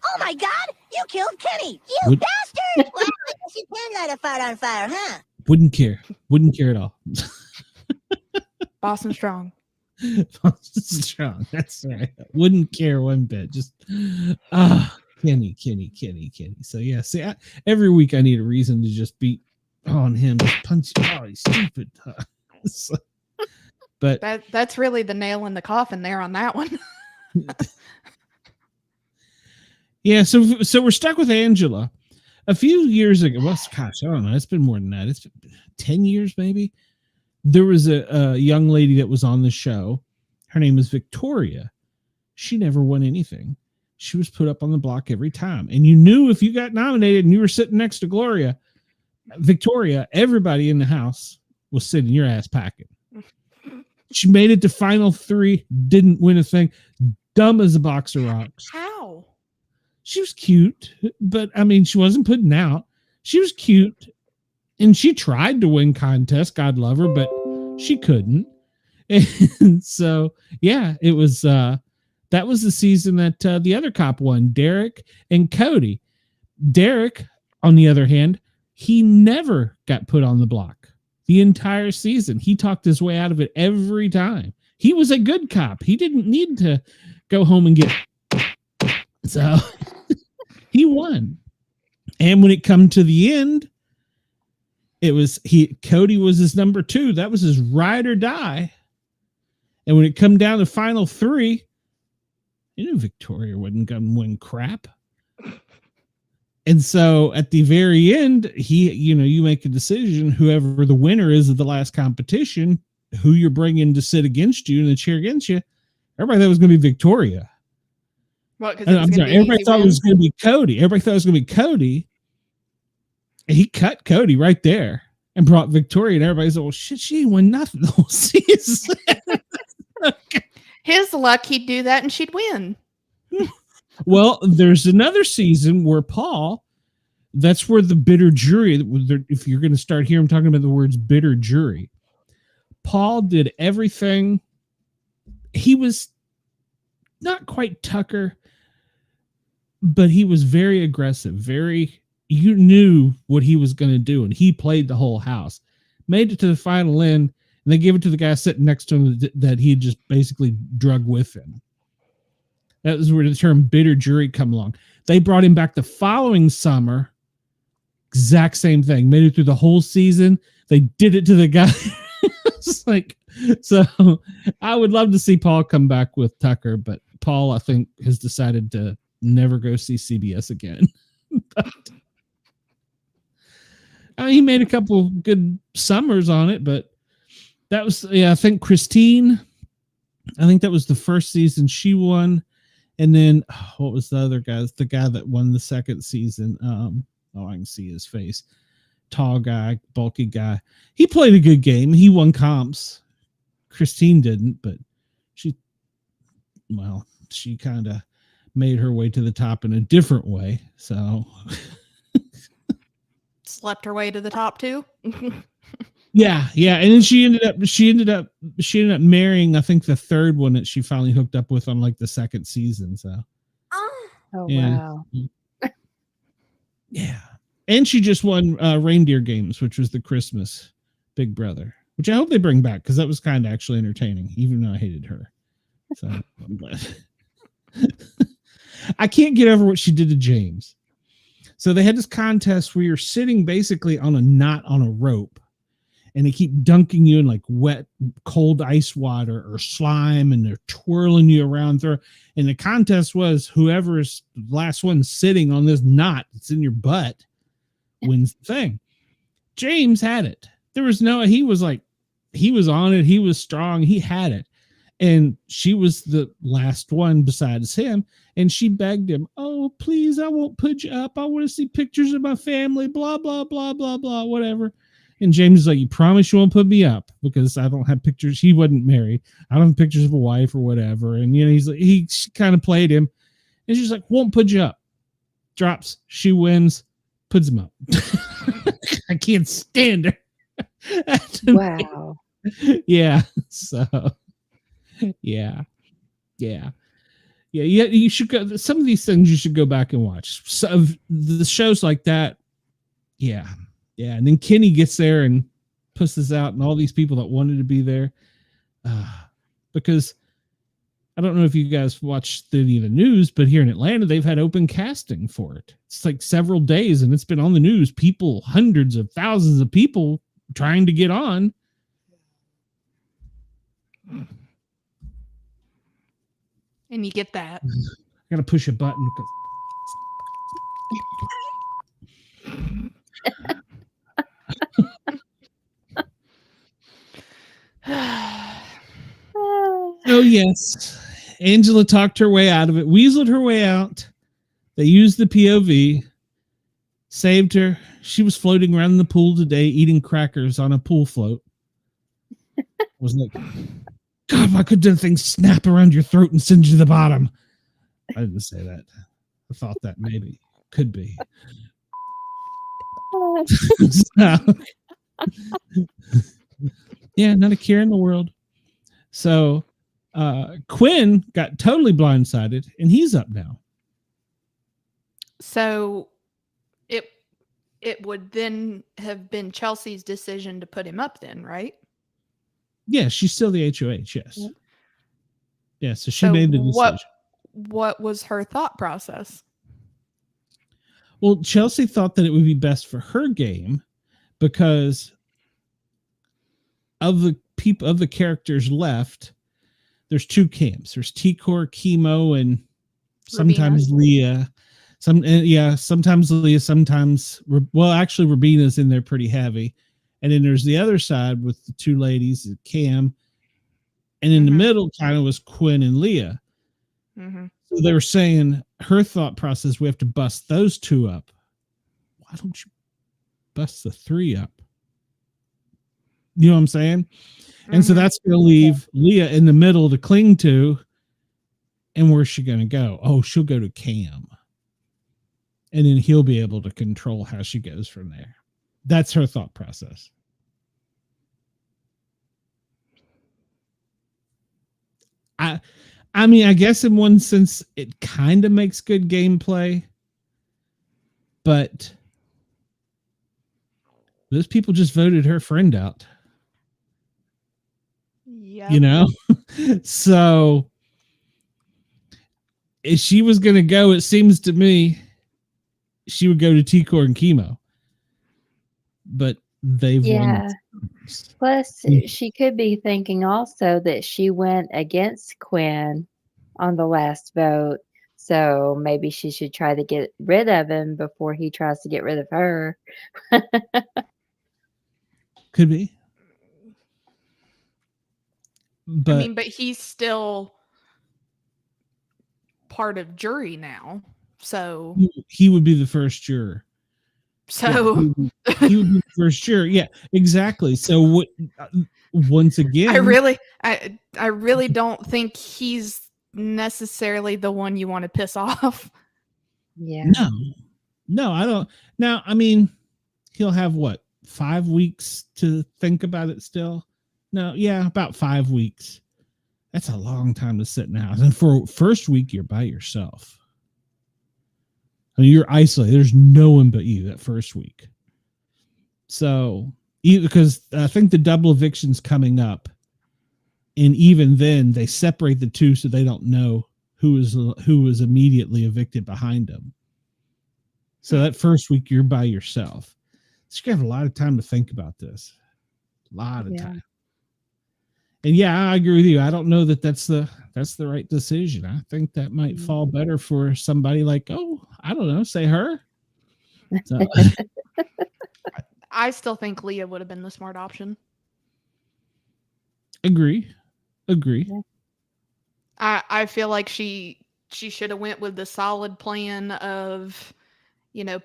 Oh my God! You killed Kenny! You bastard! Well, I guess you can light a fire on fire, huh? Wouldn't care at all. Boston Strong. Strong. That's right. Wouldn't care one bit. Just Kenny. So yeah, see, every week I need a reason to just beat on him, just punch. Oh, he's stupid. So, but That's really the nail in the coffin there on that one. Yeah, so we're stuck with Angela. A few years ago, well, gosh, I don't know. It's been more than that. It's been 10 years maybe. There was a young lady that was on the show. Her name is Victoria. She never won anything. She was put up on the block every time. And you knew if you got nominated and you were sitting next to Victoria, everybody in the house was sitting your ass packing. She made it to final 3, didn't win a thing. Dumb as a box of rocks. How? She was cute, but I mean, she wasn't putting out. She was cute. And she tried to win contests, God love her, but she couldn't. And so, yeah, it was, that was the season that the other cop won, Derek and Cody. Derek, on the other hand, he never got put on the block the entire season. He talked his way out of it every time. He was a good cop. He didn't need to go home and get, so he won. And when it come to the end, Cody was his number 2. That was his ride or die. And when it come down to final 3, you knew Victoria wasn't going to win crap. And so at the very end, you make a decision, whoever the winner is of the last competition, who you're bringing to sit against you and the cheer against you. Everybody thought it was going to be Victoria. What? Everybody thought it was going to be Cody. Everybody thought it was going to be Cody. And he cut Cody right there and brought Victoria, and everybody's like, well, shit, she ain't won nothing the whole season. His luck, he'd do that and she'd win. Well, there's another season where Paul, that's where the bitter jury, if you're going to start hearing him talking about the words bitter jury, Paul did everything. He was not quite Tucker, but he was very aggressive, you knew what he was going to do, and he played the whole house. Made it to the final end, and they gave it to the guy sitting next to him that he had just basically drug with him. That was where the term bitter jury come along. They brought him back the following summer. Exact same thing. Made it through the whole season. They did it to the guy. It's like, so I would love to see Paul come back with Tucker, but Paul, I think, has decided to never go see CBS again. But, I mean, he made a couple good summers on it, but that was, I think Christine, I think that was the first season she won. And then what was the other guy? The guy that won the second season. I can see his face. tall guy, bulky guy. He played a good game. He won comps. Christine didn't, but she kind of made her way to the top in a different way. So Slept her way to the top too. yeah. And then she ended up marrying, I think, the third one that she finally hooked up with on like the second season. So Oh, yeah. wow. Yeah. And she just won Reindeer Games, which was the Christmas Big Brother, which I hope they bring back because that was kind of actually entertaining, even though I hated her. So I'm glad. I can't get over what she did to James. So they had this contest where you're sitting basically on a knot on a rope, and they keep dunking you in like wet, cold ice water or slime, and they're twirling you around there. And the contest was whoever's the last one sitting on this knot that's in your butt wins the thing. James had it. He was on it. He was strong. He had it. And she was the last one besides him. And she begged him, "Oh, please, I won't put you up. I want to see pictures of my family, blah, blah, blah, blah, blah, whatever." And James is like, "You promise you won't put me up?" Because I don't have pictures. He wasn't married. I don't have pictures of a wife or whatever. And, he's like, he kind of played him. And she's like, "Won't put you up." Drops. She wins. Puts him up. I can't stand her. Wow. Yeah. So, yeah. You should go. Some of these things you should go back and watch. So of the shows like that. Yeah. And then Kenny gets there and pusses out, and all these people that wanted to be there, because I don't know if you guys watched any of the news, but here in Atlanta, they've had open casting for it. It's like several days, and it's been on the news. People, hundreds of thousands of people trying to get on. And you get that. I gotta push a button. Oh, yes. Angela talked her way out of it, weaseled her way out. They used the POV, saved her. She was floating around in the pool today, eating crackers on a pool float. I was like, "God, why could that thing snap around your throat and send you to the bottom?" I didn't say that. I thought that maybe could be. So, yeah, not a care in the world. So Quinn got totally blindsided, and he's up now. So it would then have been Chelsea's decision to put him up then, right? Yeah, she's still the HOH, yes. Yep. Yeah, so she made the decision. What was her thought process? Well, Chelsie thought that it would be best for her game because of the people, of the characters left, there's two camps. There's T-Core, Kimo, and sometimes Leah. Sometimes Leah, sometimes, well, actually Rubina's in there pretty heavy. And then there's the other side with the two ladies, Cam. And in the middle kind of was Quinn and Leah. Mm-hmm. So they were saying her thought process, we have to bust those two up. Why don't you bust the three up? You know what I'm saying? And so that's going to leave Leah in the middle to cling to. And where's she going to go? Oh, she'll go to Cam. And then he'll be able to control how she goes from there. That's her thought process. I mean, I guess in one sense, it kind of makes good gameplay. But those people just voted her friend out. Yeah. You know? So if she was going to go, it seems to me, she would go to T-Core and Kimo. But they've won. Plus, she could be thinking also that she went against Quinn on the last vote. So maybe she should try to get rid of him before he tries to get rid of her. Could be. But, I mean, but he's still part of jury now. So he would be the first juror. So he would be for sure. Yeah, exactly. So what? Once again, I really don't think he's necessarily the one you want to piss off. Yeah. No, I don't. Now, I mean, he'll have what, 5 weeks to think about it still? No, yeah, about 5 weeks. That's a long time to sit in the house. And for first week, you're by yourself. I mean, you're isolated. There's no one but you that first week. So, because I think the double eviction's coming up, and even then they separate the two so they don't know who was immediately evicted behind them. So that first week you're by yourself. So you have a lot of time to think about this. A lot of time. And yeah, I agree with you. I don't know that that's the right decision. I think that might fall better for somebody like, I don't know, say her. So, I still think Leah would have been the smart option. Agree. Yeah. I feel like she should have went with the solid plan of,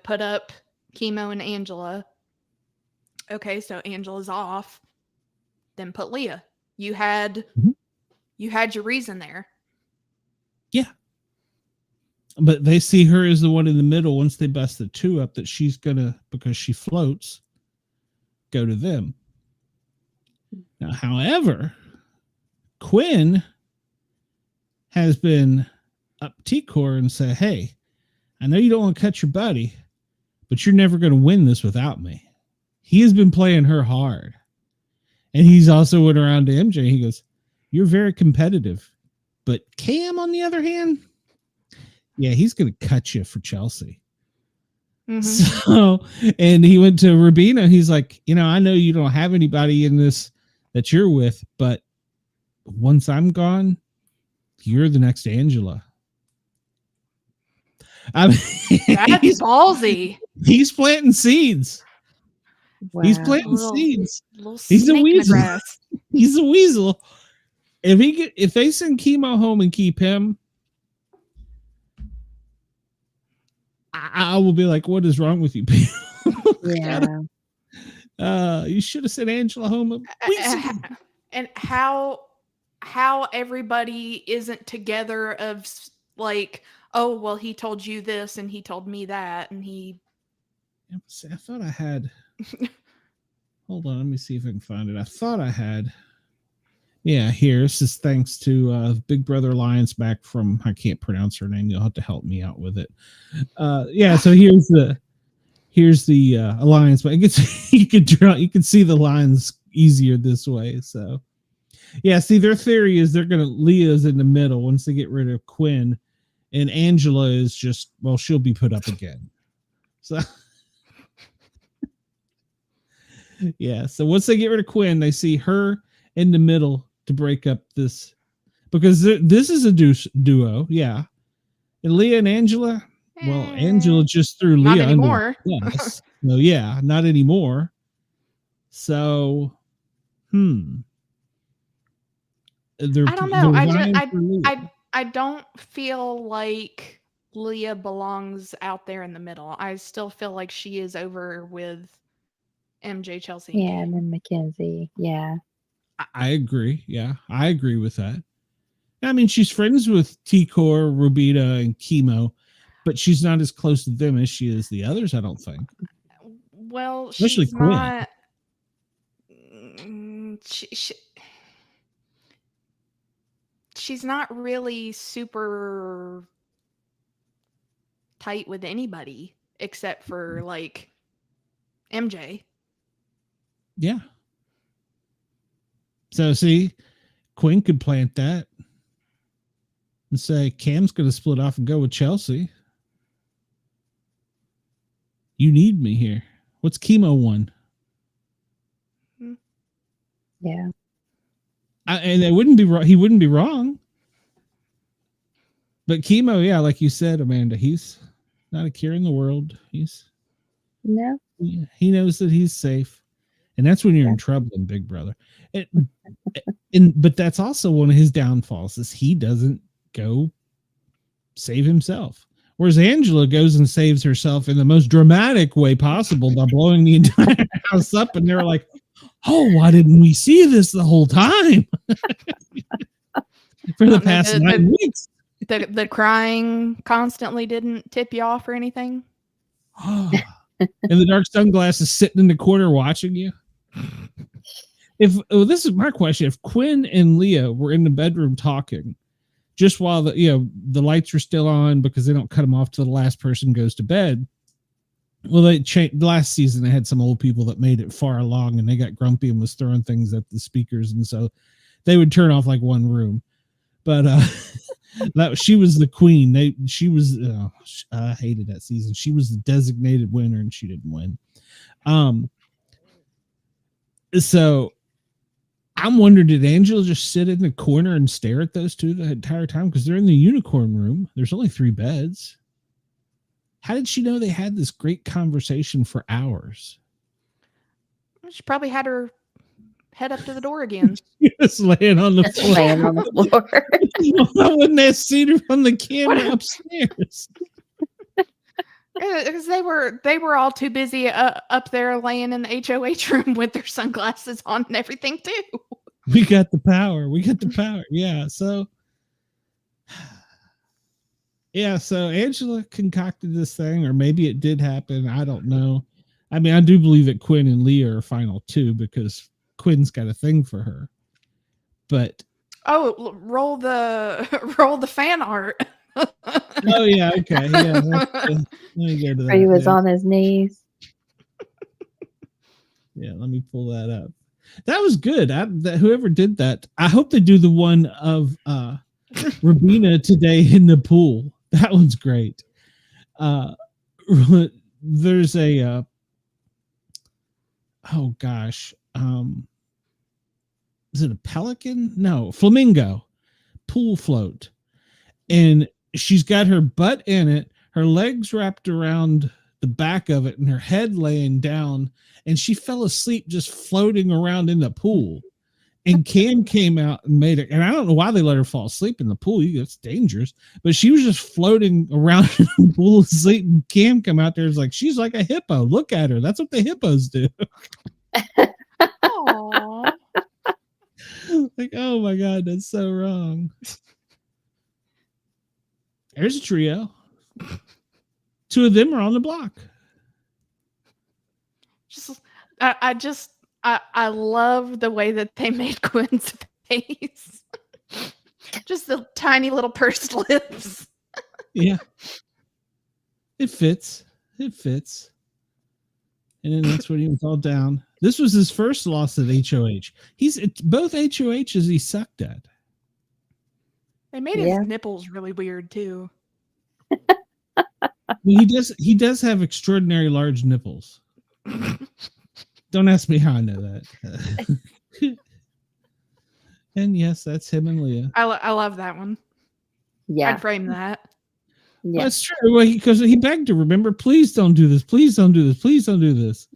put up Kimo and Angela. Okay, so Angela's off. Then put Leah. You had your reason there. Yeah. But they see her as the one in the middle once they bust the two up, that she's gonna, because she floats, go to them. Now, however, Quinn has been up T-Core and said, hey, I know you don't want to cut your buddy, but you're never going to win this without me. He has been playing her hard. And he's also went around to MJ. He goes, you're very competitive. But Cam, on the other hand, yeah, he's going to cut you for Chelsie. Mm-hmm. So, and he went to Rubina. He's like, I know you don't have anybody in this that you're with, but once I'm gone, you're the next Angela. I mean, that's ballsy. He's planting seeds. Wow. He's planting seeds. He's a weasel. He's a weasel. If they send Kimo home and keep him, I will be like, what is wrong with you people? Yeah. You should have sent Angela home. And how everybody isn't together of like, oh, well, he told you this and he told me that, and he. I thought I had. Hold on, let me see if I can find it. I thought I had. Yeah, here. This is thanks to Big Brother Alliance back from, I can't pronounce her name. You'll have to help me out with it. Yeah, so here's the Alliance, but it gets you can see the lines easier this way. So yeah, see, their theory is Leah's in the middle once they get rid of Quinn, and Angela is just, well, she'll be put up again. So yeah, so once they get rid of Quinn, they see her in the middle to break up this, because this is a duo, yeah. And Leah and Angela, well, Angela just threw not Leah anymore. under the bus. No, yeah, not anymore. So, I don't know. I don't feel like Leah belongs out there in the middle. I still feel like she is over with MJ, Chelsie. Yeah, and then Makensy. Yeah. I agree. Yeah, I agree with that. I mean, she's friends with T-Core, Rubina, and Kimo, but she's not as close to them as she is the others, I don't think. Well, especially she's Quinn. Not. She's not really super tight with anybody except for like MJ. Yeah. So see, Quinn could plant that and say Cam's going to split off and go with Chelsie. You need me here. What's Kimo one? Yeah. And it wouldn't be wrong. He wouldn't be wrong. But Kimo, yeah, like you said, Amanda, he's not a care in the world. He knows that he's safe. And that's when you're in trouble in Big Brother. But that's also one of his downfalls, is he doesn't go save himself. Whereas Angela goes and saves herself in the most dramatic way possible by blowing the entire house up. And they're like, oh, why didn't we see this the whole time? For the past 9 weeks. The crying constantly didn't tip you off or anything? And the dark sunglasses sitting in the corner watching you. This is my question. If Quinn and Leah were in the bedroom talking, just while the lights are still on because they don't cut them off till the last person goes to bed. Well, they changed last season. They had some old people that made it far along, and they got grumpy and was throwing things at the speakers, and so they would turn off like one room. But she was the queen. I hated that season. She was the designated winner, and she didn't win. So I'm wondering, did Angela just sit in the corner and stare at those two the entire time? Because they're in the unicorn room. There's only 3 beds. How did she know they had this great conversation for hours? She probably had her head up to the door again. Just laying on the floor. Laying on the floor. Why wouldn't they see her from the camera upstairs? Because they were all too busy up there laying in the HOH room with their sunglasses on and everything too. We got the power. Yeah. So Angela concocted this thing, or maybe it did happen. I don't know. I mean, I do believe that Quinn and Leah are final 2 because Quinn's got a thing for her. But roll the fan art. Oh yeah, okay, yeah. Let me go to that. He was on his knees. Yeah, let me pull that up. That was good. Whoever did that, I hope they do the one of Rabina today in the pool. That one's great. There's a oh gosh, is it a pelican? No, flamingo pool float, and she's got her butt in it, her legs wrapped around the back of it, and her head laying down, and she fell asleep just floating around in the pool. And Cam came out and made it, and I don't know why they let her fall asleep in the pool. It's dangerous, but she was just floating around in the pool asleep. And Cam come out there, is like, she's like a hippo. Look at her. That's what the hippos do. Aww. Like, oh my god, that's so wrong. There's a trio. 2 of them are on the block. I love the way that they made Quinn's face. Just the tiny little pursed lips. Yeah. It fits. And then that's when he was all down. This was his first loss at HOH. Both HOHs he sucked at. They made his nipples really weird too. He does have extraordinary large nipples. Don't ask me how I know that. And yes, that's him and Leah. I love that one. Yeah. I'd frame that. Yeah. Well, that's true. Well, because he begged her, remember, please don't do this. Please don't do this. Please don't do this.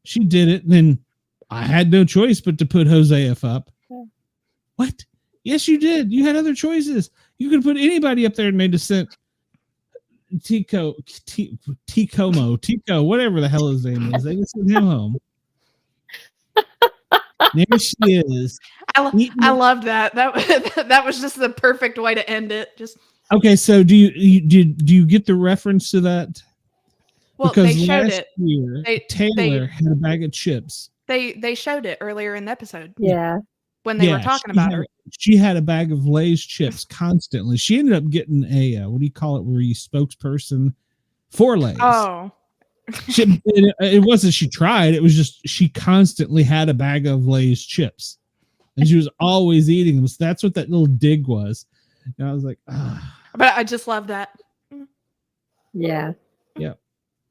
She did it. And then I had no choice but to put Jose up. What? Yes, you did. You had other choices. You could put anybody up there and they'd have sent Tico, whatever the hell his name is. They just sent him home. There she is. I loved that. That was just the perfect way to end it. Just okay. So do you get the reference to that? Well, because they showed last it. year, Taylor had a bag of chips. They showed it earlier in the episode. Yeah. When they were talking about her. She had a bag of Lay's chips constantly. She ended up getting a what do you call it? Where you spokesperson for Lay's. Oh. It wasn't she tried. It was just she constantly had a bag of Lay's chips, and she was always eating them. So that's what that little dig was. And I was like, ah. But I just love that. Yeah.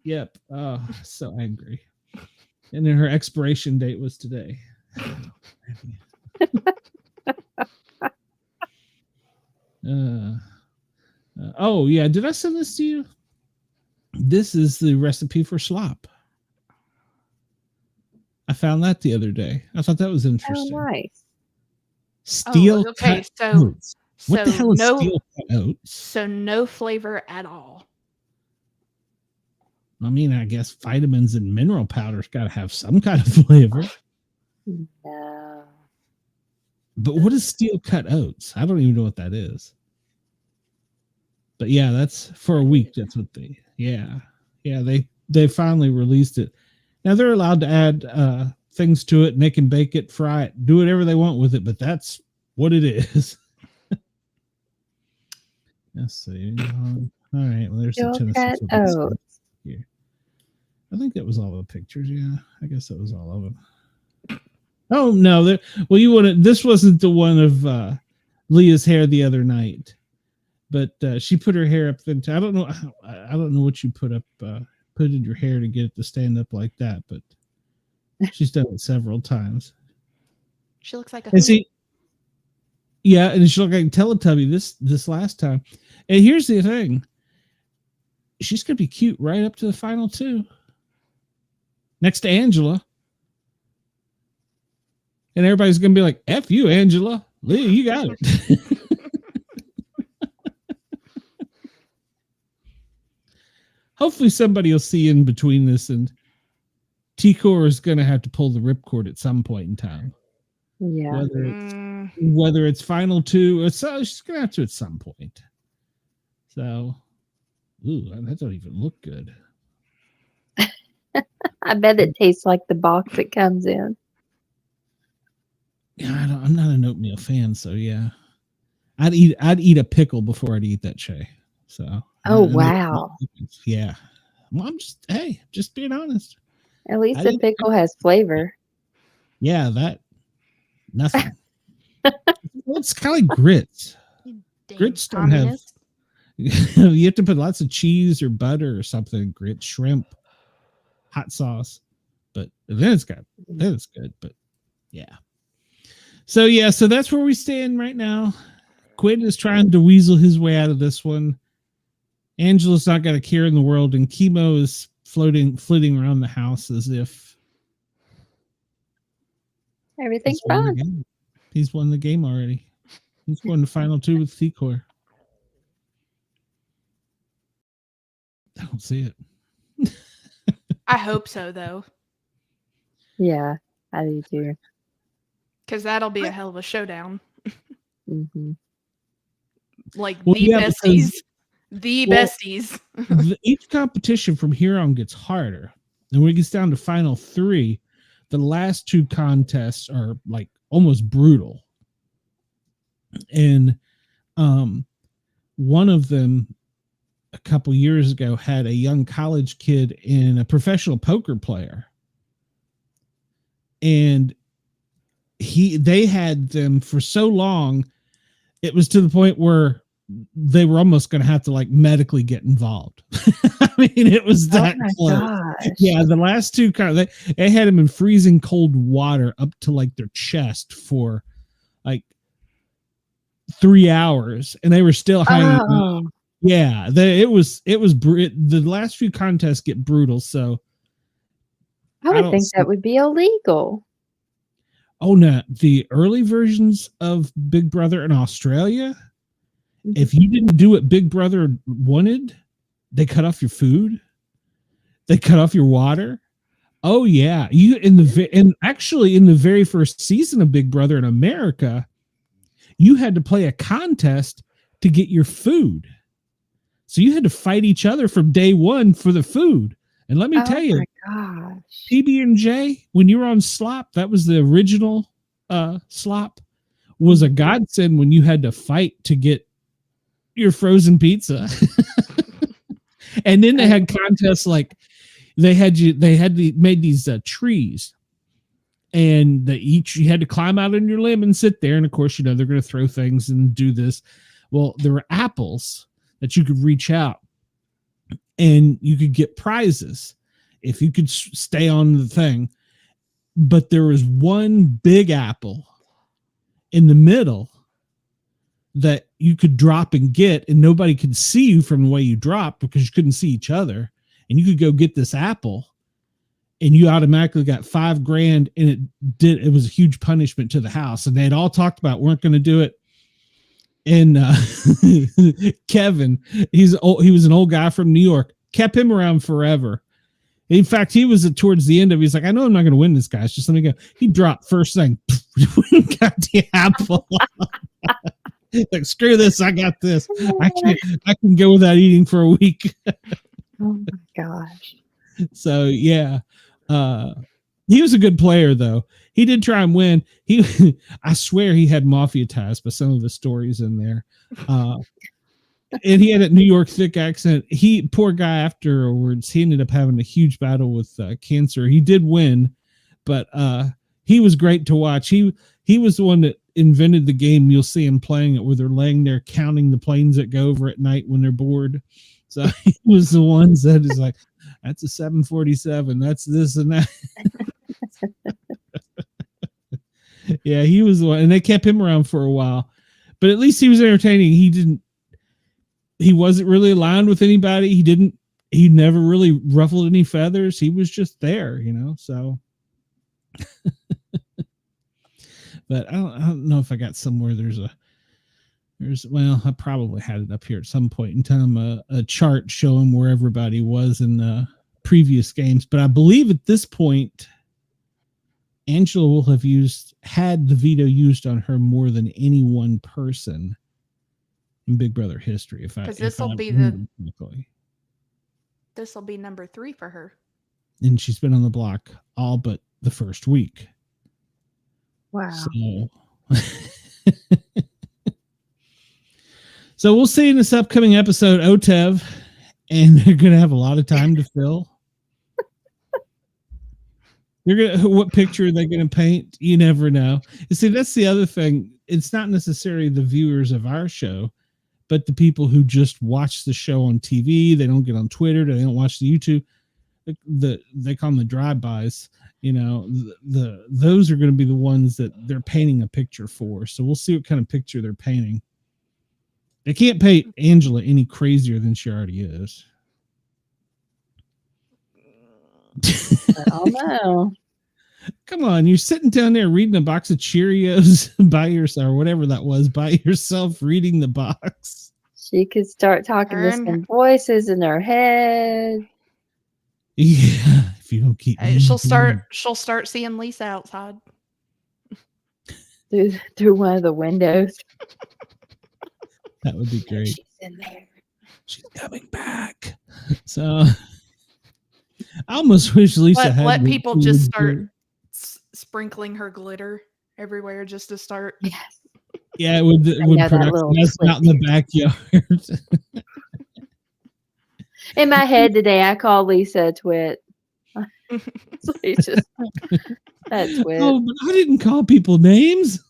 Yep. Oh, so angry. And then her expiration date was today. Oh yeah, did I send this to you? This is the recipe for slop. I found that the other day. I thought that was interesting. Oh, nice. Steel okay, cut oats. What the hell is steel cut oats? So no flavor at all. I mean, I guess vitamins and mineral powder's got to have some kind of flavor. No. But what is steel cut oats? I don't even know what that is. But yeah, that's for a week. That's what they finally released it. Now they're allowed to add things to it, and they can bake it, fry it, do whatever they want with it. But that's what it is. Let's see. All right. Well, there's the Steel Tennessee cut football oats. here. I think that was all the pictures. Yeah, I guess that was all of them. Oh no! Well, you wanted this wasn't the one of Leah's hair the other night, but she put her hair up. I don't know. I don't know what you put up, put in your hair to get it to stand up like that, but she's done it several times. She looks like a. And see, yeah, and she looked like Teletubby this last time. And here's the thing: she's gonna be cute right up to the final two, next to Angela. And everybody's going to be like, F you, Angela. Lee, you got it. Hopefully somebody will see in between this, and T-Core is going to have to pull the ripcord at some point in time. Yeah. Whether it's final two, or so, she's going to have to at some point. So, that doesn't even look good. I bet it tastes like the box it comes in. Yeah, I'm not an oatmeal fan, so yeah, I'd eat a pickle before I'd eat that Che. So, Wow! Yeah, well, I'm just being honest. At least the pickle has flavor. Yeah, nothing. Well, it's kind of like grits. Grits don't have. You have to put lots of cheese or butter or something. Grits, shrimp, hot sauce, but then it's good. But yeah. So that's where we stand right now. Quinn is trying to weasel his way out of this one. Angela's not got a care in the world, and Kimo is flitting around the house as if everything's fine. He's won the game already. He's won the final two with T-Core. I don't see it. I hope so, though. Yeah, I do too. Because that'll be a hell of a showdown. Mm-hmm. Like besties. Besties. Each competition from here on gets harder. And when it gets down to final three, the last two contests are like almost brutal. And one of them a couple years ago had a young college kid and a professional poker player. And they had them for so long, it was to the point where they were almost going to have to like medically get involved. I mean, it was that close. Gosh. Yeah, the last two they had them in freezing cold water up to like their chest for like 3 hours, and they were still hanging. Oh. Yeah, it was the last few contests get brutal. So I would think that would be illegal. Oh no, the early versions of Big Brother in Australia, if you didn't do what Big Brother wanted, they cut off your food. They cut off your water. Oh yeah, actually in the very first season of Big Brother in America, you had to play a contest to get your food. So you had to fight each other from day one for the food. And let me tell you, PB&J, when you were on Slop, that was the original Slop, was a godsend when you had to fight to get your frozen pizza. And then they had contests like made these trees, and you had to climb out on your limb and sit there. And of course, they're going to throw things and do this. Well, there were apples that you could reach out, and you could get prizes if you could stay on the thing. But there was one big apple in the middle that you could drop and get, and nobody could see you from the way you dropped because you couldn't see each other. And you could go get this apple, and you automatically got $5,000, and it was a huge punishment to the house. And they had all talked about weren't going to do it. And Kevin, he was an old guy from New York, kept him around forever. In fact, he was towards the end of. He's like, I know I'm not going to win this, guys. Just let me go. He dropped first thing. Got the apple. Like, screw this. I got this. I can go without eating for a week. Oh my gosh. So yeah, he was a good player though. He did try and win. I swear he had mafia ties by some of the stories in there. And he had a New York thick accent. Poor guy, afterwards, he ended up having a huge battle with cancer. He did win, but he was great to watch. He was the one that invented the game. You'll see him playing it where they're laying there counting the planes that go over at night when they're bored. So he was the one that is like, that's a 747. That's this and that. Yeah, he was the one. And they kept him around for a while. But at least he was entertaining. He wasn't really aligned with anybody. He never really ruffled any feathers. He was just there, so. But I don't know if I got somewhere well, I probably had it up here at some point in time, a chart showing where everybody was in previous games. But I believe at this point, Angela will have had the veto used on her more than any one person in Big Brother history. Because this will be number 3 for her. And she's been on the block all but the first week. Wow. So we'll see in this upcoming episode, OTEV, and they're going to have a lot of time to fill. What picture are they going to paint? You never know. You see, that's the other thing. It's not necessarily the viewers of our show, but the people who just watch the show on TV. They don't get on Twitter. They don't watch the YouTube. They call them the drive-bys. Those are going to be the ones that they're painting a picture for. So we'll see what kind of picture they're painting. They can't paint Angela any crazier than she already is. Oh no. Come on, you're sitting down there reading a box of Cheerios by yourself, or whatever that was, by yourself reading the box. She could start talking to some voices in her head. Yeah, if you don't keep She'll start seeing Lisa outside. Through one of the windows. That would be great. She's in there. She's coming back. So I almost wish Lisa had let people just start sprinkling her glitter everywhere just to start. Yes. Yeah, it would production. That's not in the backyard. In my head today, I call Lisa a twit. That's twit. Oh, but I didn't call people names.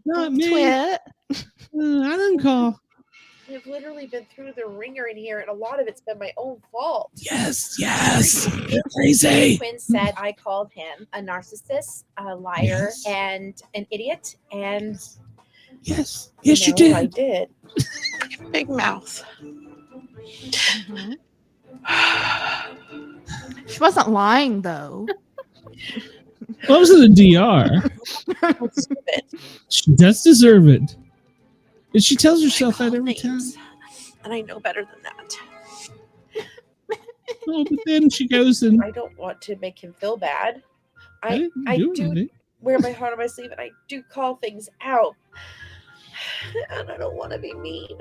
Not me. Twit. I didn't call. I've literally been through the ringer in here, and a lot of it's been my own fault. Yes. You're crazy. Quinn said I called him a narcissist, a liar, and an idiot. And yes, you did. I did. Big mouth. Mm-hmm. She wasn't lying though. Well, I was in the DR. She does deserve it. And she tells herself that every time. And I know better than that. Oh, but then she goes and I don't want to make him feel bad. I do wear my heart on my sleeve, and I do call things out. And I don't want to be mean.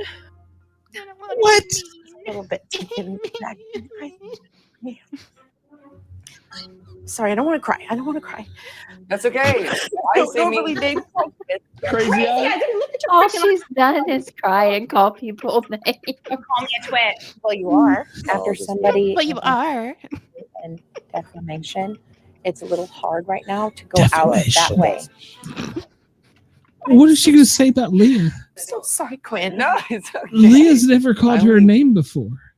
What? A little bit taken back. Sorry, I don't want to cry. That's okay. Crazy eyes. All she's done is cry and call people names. Call me a twit. Well, you are. After somebody. Well, you are. And defamation, it's a little hard right now to go out that way. What is she going to say about Leah? I'm so sorry, Quinn. No, it's okay. Leah's never called her a name before.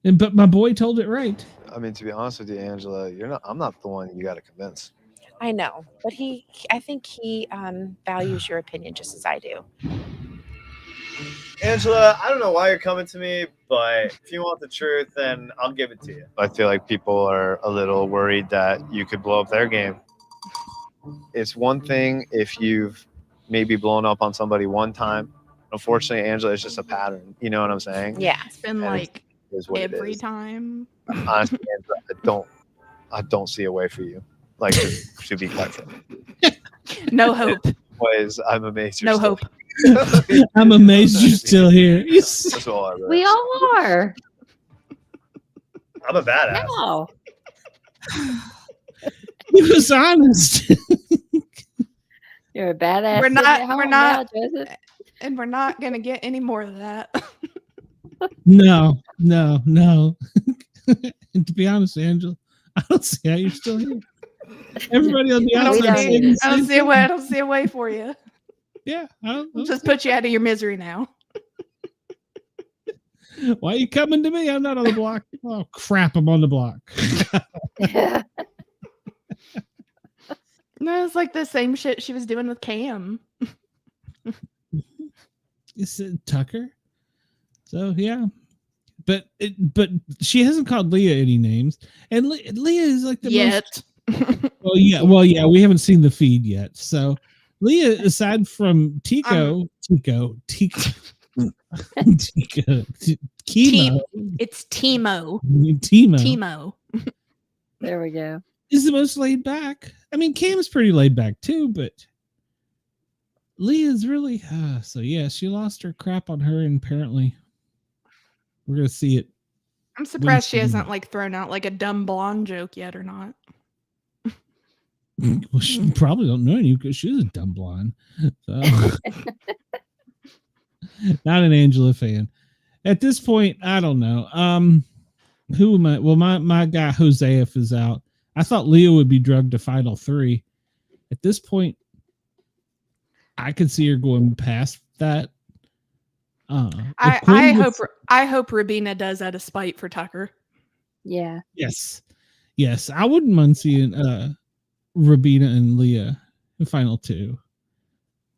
But my boy told it right. I mean, to be honest with you, Angela, I'm not the one you got to convince. I know, but I think he values your opinion just as I do. Angela, I don't know why you're coming to me, but if you want the truth, then I'll give it to you. I feel like people are a little worried that you could blow up their game. It's one thing if you've maybe blown up on somebody one time. Unfortunately, Angela, it's just a pattern. You know what I'm saying? Yeah. It's been like is what it Every is. time. Honestly, Angela, I don't see a way for you. Like, to be quite frank. No hope. Ways, I'm amazed you're No still hope. here. I'm amazed you're still here. That's all I really We have to all are. I'm a badass. No. He was honest. You're a badass. We're sitting not- at home we're now, not- Joseph. And we're not going to get any more of that. No. And to be honest, Angela, I don't see how you're still here. Everybody on the I don't outside see- saying the I don't same see a thing. way. I don't see a way for you. Yeah. We'll just put you out of your misery now. Why are you coming to me? I'm not on the block. Oh, crap. I'm on the block. Yeah. No, it's like the same shit she was doing with Cam. Is it Tucker? So, yeah. But she hasn't called Leah any names. And Leah is like the Yet. most... Well, yeah. We haven't seen the feed yet. So, Leah, aside from Kimo. It's Timo. Timo There we go. is the most laid back. I mean, Cam's pretty laid back too, but Leah's really so yeah, she lost her crap on her, and apparently we're gonna see it. I'm surprised she hasn't like thrown out like a dumb blonde joke yet or not. Well, she probably don't know any because she's a dumb blonde. So not an Angela fan. At this point, I don't know. Who am I? Well, my guy Hosea is out. I thought Leah would be drugged to final 3. At this point, I could see her going past that. I hope Rabina does that of spite for Tucker. Yeah. Yes. I wouldn't mind seeing Rabina and Leah in final 2.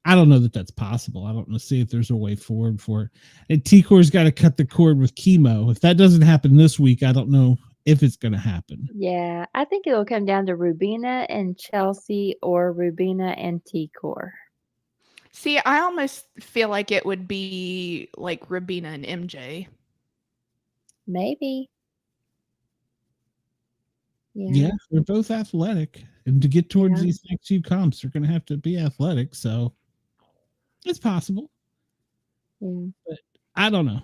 I don't know that that's possible. I don't know. See if there's a way forward for it. And T-Core's got to cut the cord with Kimo. If that doesn't happen this week, I don't know if it's going to happen. Yeah. I think it'll come down to Rubina and Chelsie or Rubina and T-Core. See, I almost feel like it would be like Rabina and MJ. Maybe. Yeah, they're both athletic. And to get towards these next few comps, they're going to have to be athletic. So it's possible. Yeah. But I don't know.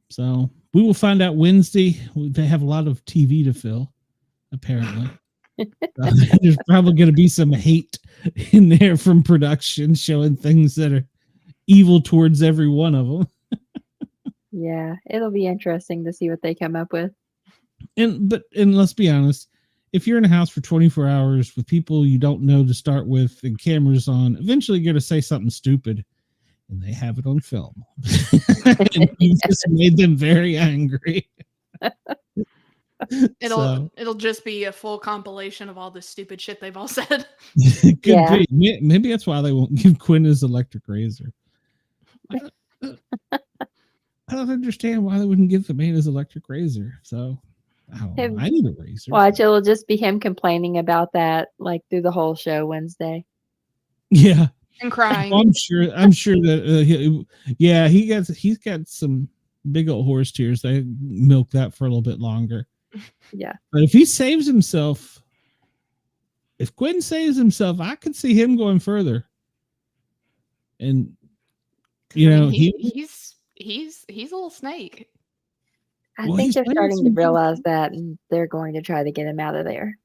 So we will find out Wednesday. They have a lot of TV to fill, apparently. There's probably going to be some hate in there from production showing things that are evil towards every one of them. Yeah, it'll be interesting to see what they come up with. And let's be honest, if you're in a house for 24 hours with people you don't know to start with and cameras on, eventually you're going to say something stupid, and they have it on film. And you just made them very angry. It'll just be a full compilation of all the stupid shit they've all said. Could be. Maybe that's why they won't give Quinn his electric razor. I don't understand why they wouldn't give the man his electric razor. So I need a razor. Watch, it'll just be him complaining about that like through the whole show Wednesday. Yeah. And crying. I'm sure that he's got some big old horse tears. They milk that for a little bit longer. Yeah. But if he saves himself, if Quinn saves himself, I could see him going further. And he's a little snake. I think they're starting to realize that, and they're going to try to get him out of there.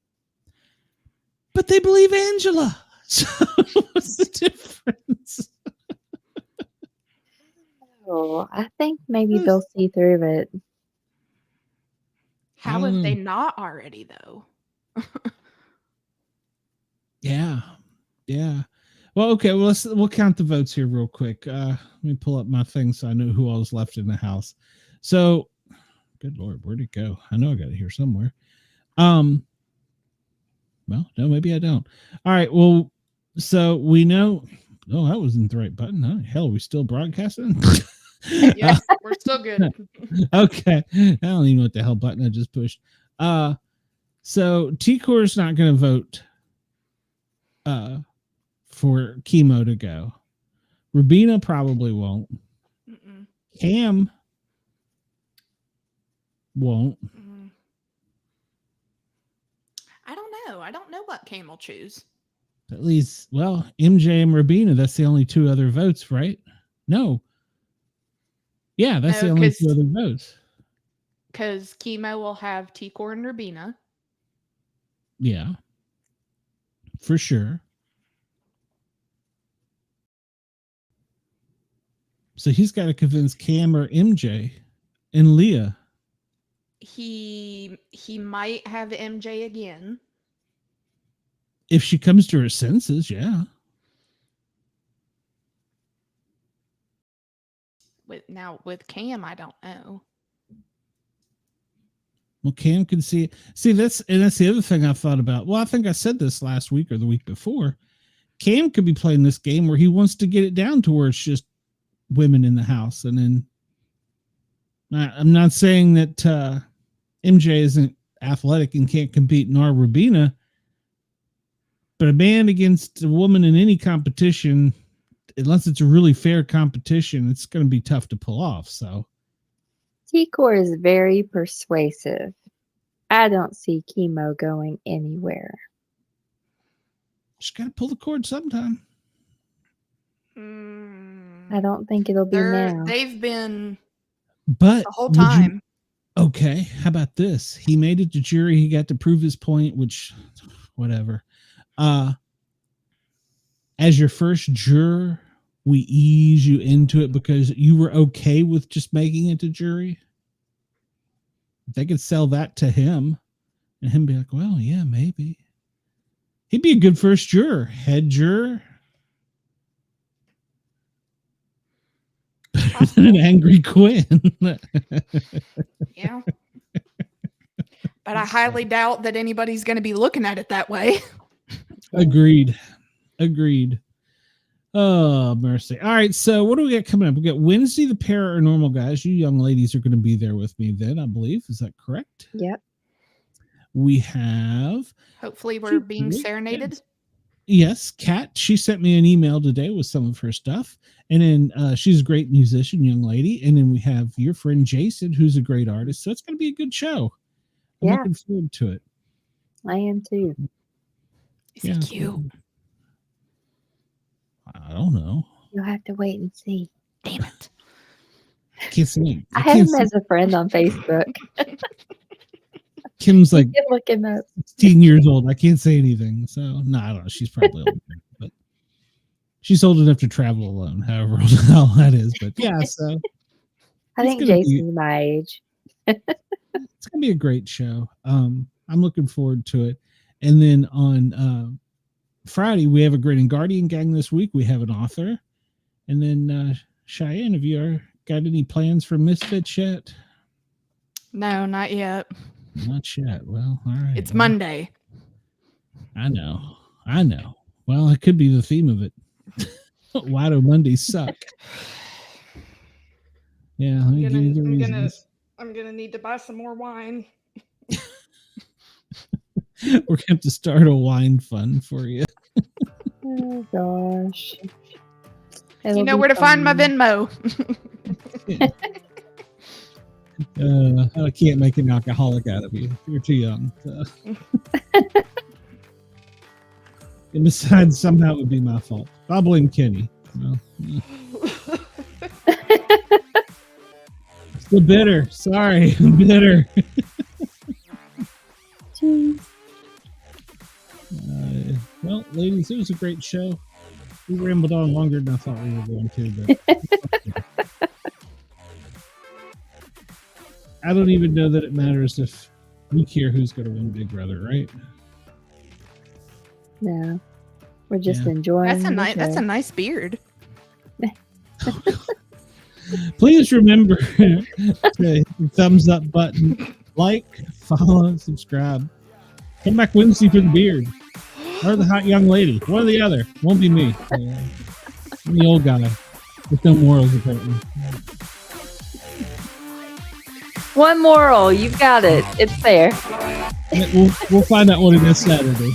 But they believe Angela. So what's the difference? Oh, I think maybe they'll see through it. How have they not already, though? Yeah. Well, okay. Well, we'll count the votes here real quick. Let me pull up my thing so I know who all is left in the house. So, good Lord, where'd it go? I know I got it here somewhere. Well, no, maybe I don't. All right. Well, so we know. Oh, that wasn't the right button. Huh? Hell, are we still broadcasting? Yes, we're still good. Okay. I don't even know what the hell button I just pushed. So T-Core's not going to vote for Kimo to go. Rabina probably won't. Mm-mm. Cam Won't. I don't know. I don't know what Cam will choose. At least, well, MJ and Rabina, that's the only two other votes, right? No. Yeah, that's No, the only two other votes. Because Kimo will have T-Core and Rabina. Yeah. For sure. So he's got to convince Cam or MJ and Leah. He might have MJ again. If she comes to her senses, yeah. With Cam, I don't know. Well, Cam can see it. See, that's the other thing I thought about. Well, I think I said this last week or the week before. Cam could be playing this game where he wants to get it down to where it's just women in the house. And then I'm not saying that MJ isn't athletic and can't compete, nor Rabina, but a man against a woman in any competition, unless it's a really fair competition, it's going to be tough to pull off. So T-Core is very persuasive. I don't see Kimo going anywhere. just got to pull the cord sometime. I don't think it'll be now. They've been But the whole time. Okay, how about this? He made it to jury. He got to prove his point, which, whatever. As your first juror, we ease you into it because you were okay with just making it to jury. They could sell that to him and him be like, well, yeah, maybe. He'd be a good first juror. Head juror. An angry Quinn. Yeah. But I highly doubt that anybody's going to be looking at it that way. Agreed. Oh, mercy. All right, so what do we got coming up? We got Wednesday, the Paranormal Guys. You young ladies are going to be there with me then, I believe. Is that correct? Yep. We have... Hopefully we're being serenaded. Yes, Kat. She sent me an email today with some of her stuff. And then she's a great musician, young lady. And then we have your friend Jason, who's a great artist. So it's going to be a good show. I'm looking forward to it. I am too. Is he cute? I don't know. You'll have to wait and see. Damn it. Can't see. I have him as a friend on Facebook. Kim's like You can look him up. 16 years old. I can't say anything. So, no, I don't know. She's probably older. But she's old enough to travel alone, however old the hell that is. But yeah, so. I think Jason's my age. It's going to be a great show. I'm looking forward to it. And then on Friday, we have a Great and Guardian gang this week. We have an author. And then Cheyenne, have you got any plans for Misfits yet? No, not yet. Not yet. Well, all right. It's Monday. I know. Well, it could be the theme of it. Why do Mondays suck? Yeah, let me give you the reasons. I'm gonna need to buy some more wine. We're going to have to start a wine fund for you. Oh, gosh. You know where to find my Venmo. I can't make an alcoholic out of you. You're too young. So. And besides, somehow it would be my fault. I'll blame Kenny. Well, yeah. Still bitter. Sorry, I'm bitter. Well, ladies, it was a great show. We rambled on longer than I thought we were going to. But I don't even know that it matters if we care who's going to win Big Brother, right? No, we're just enjoying. That's a nice beard. Please remember to hit the thumbs up button, like, follow, subscribe. Come back Wednesday for the beard or the hot young lady. One or the other. Won't be me. I'm the old guy with no morals, apparently. One moral, you've got it. It's there. We'll find out what it is Saturday.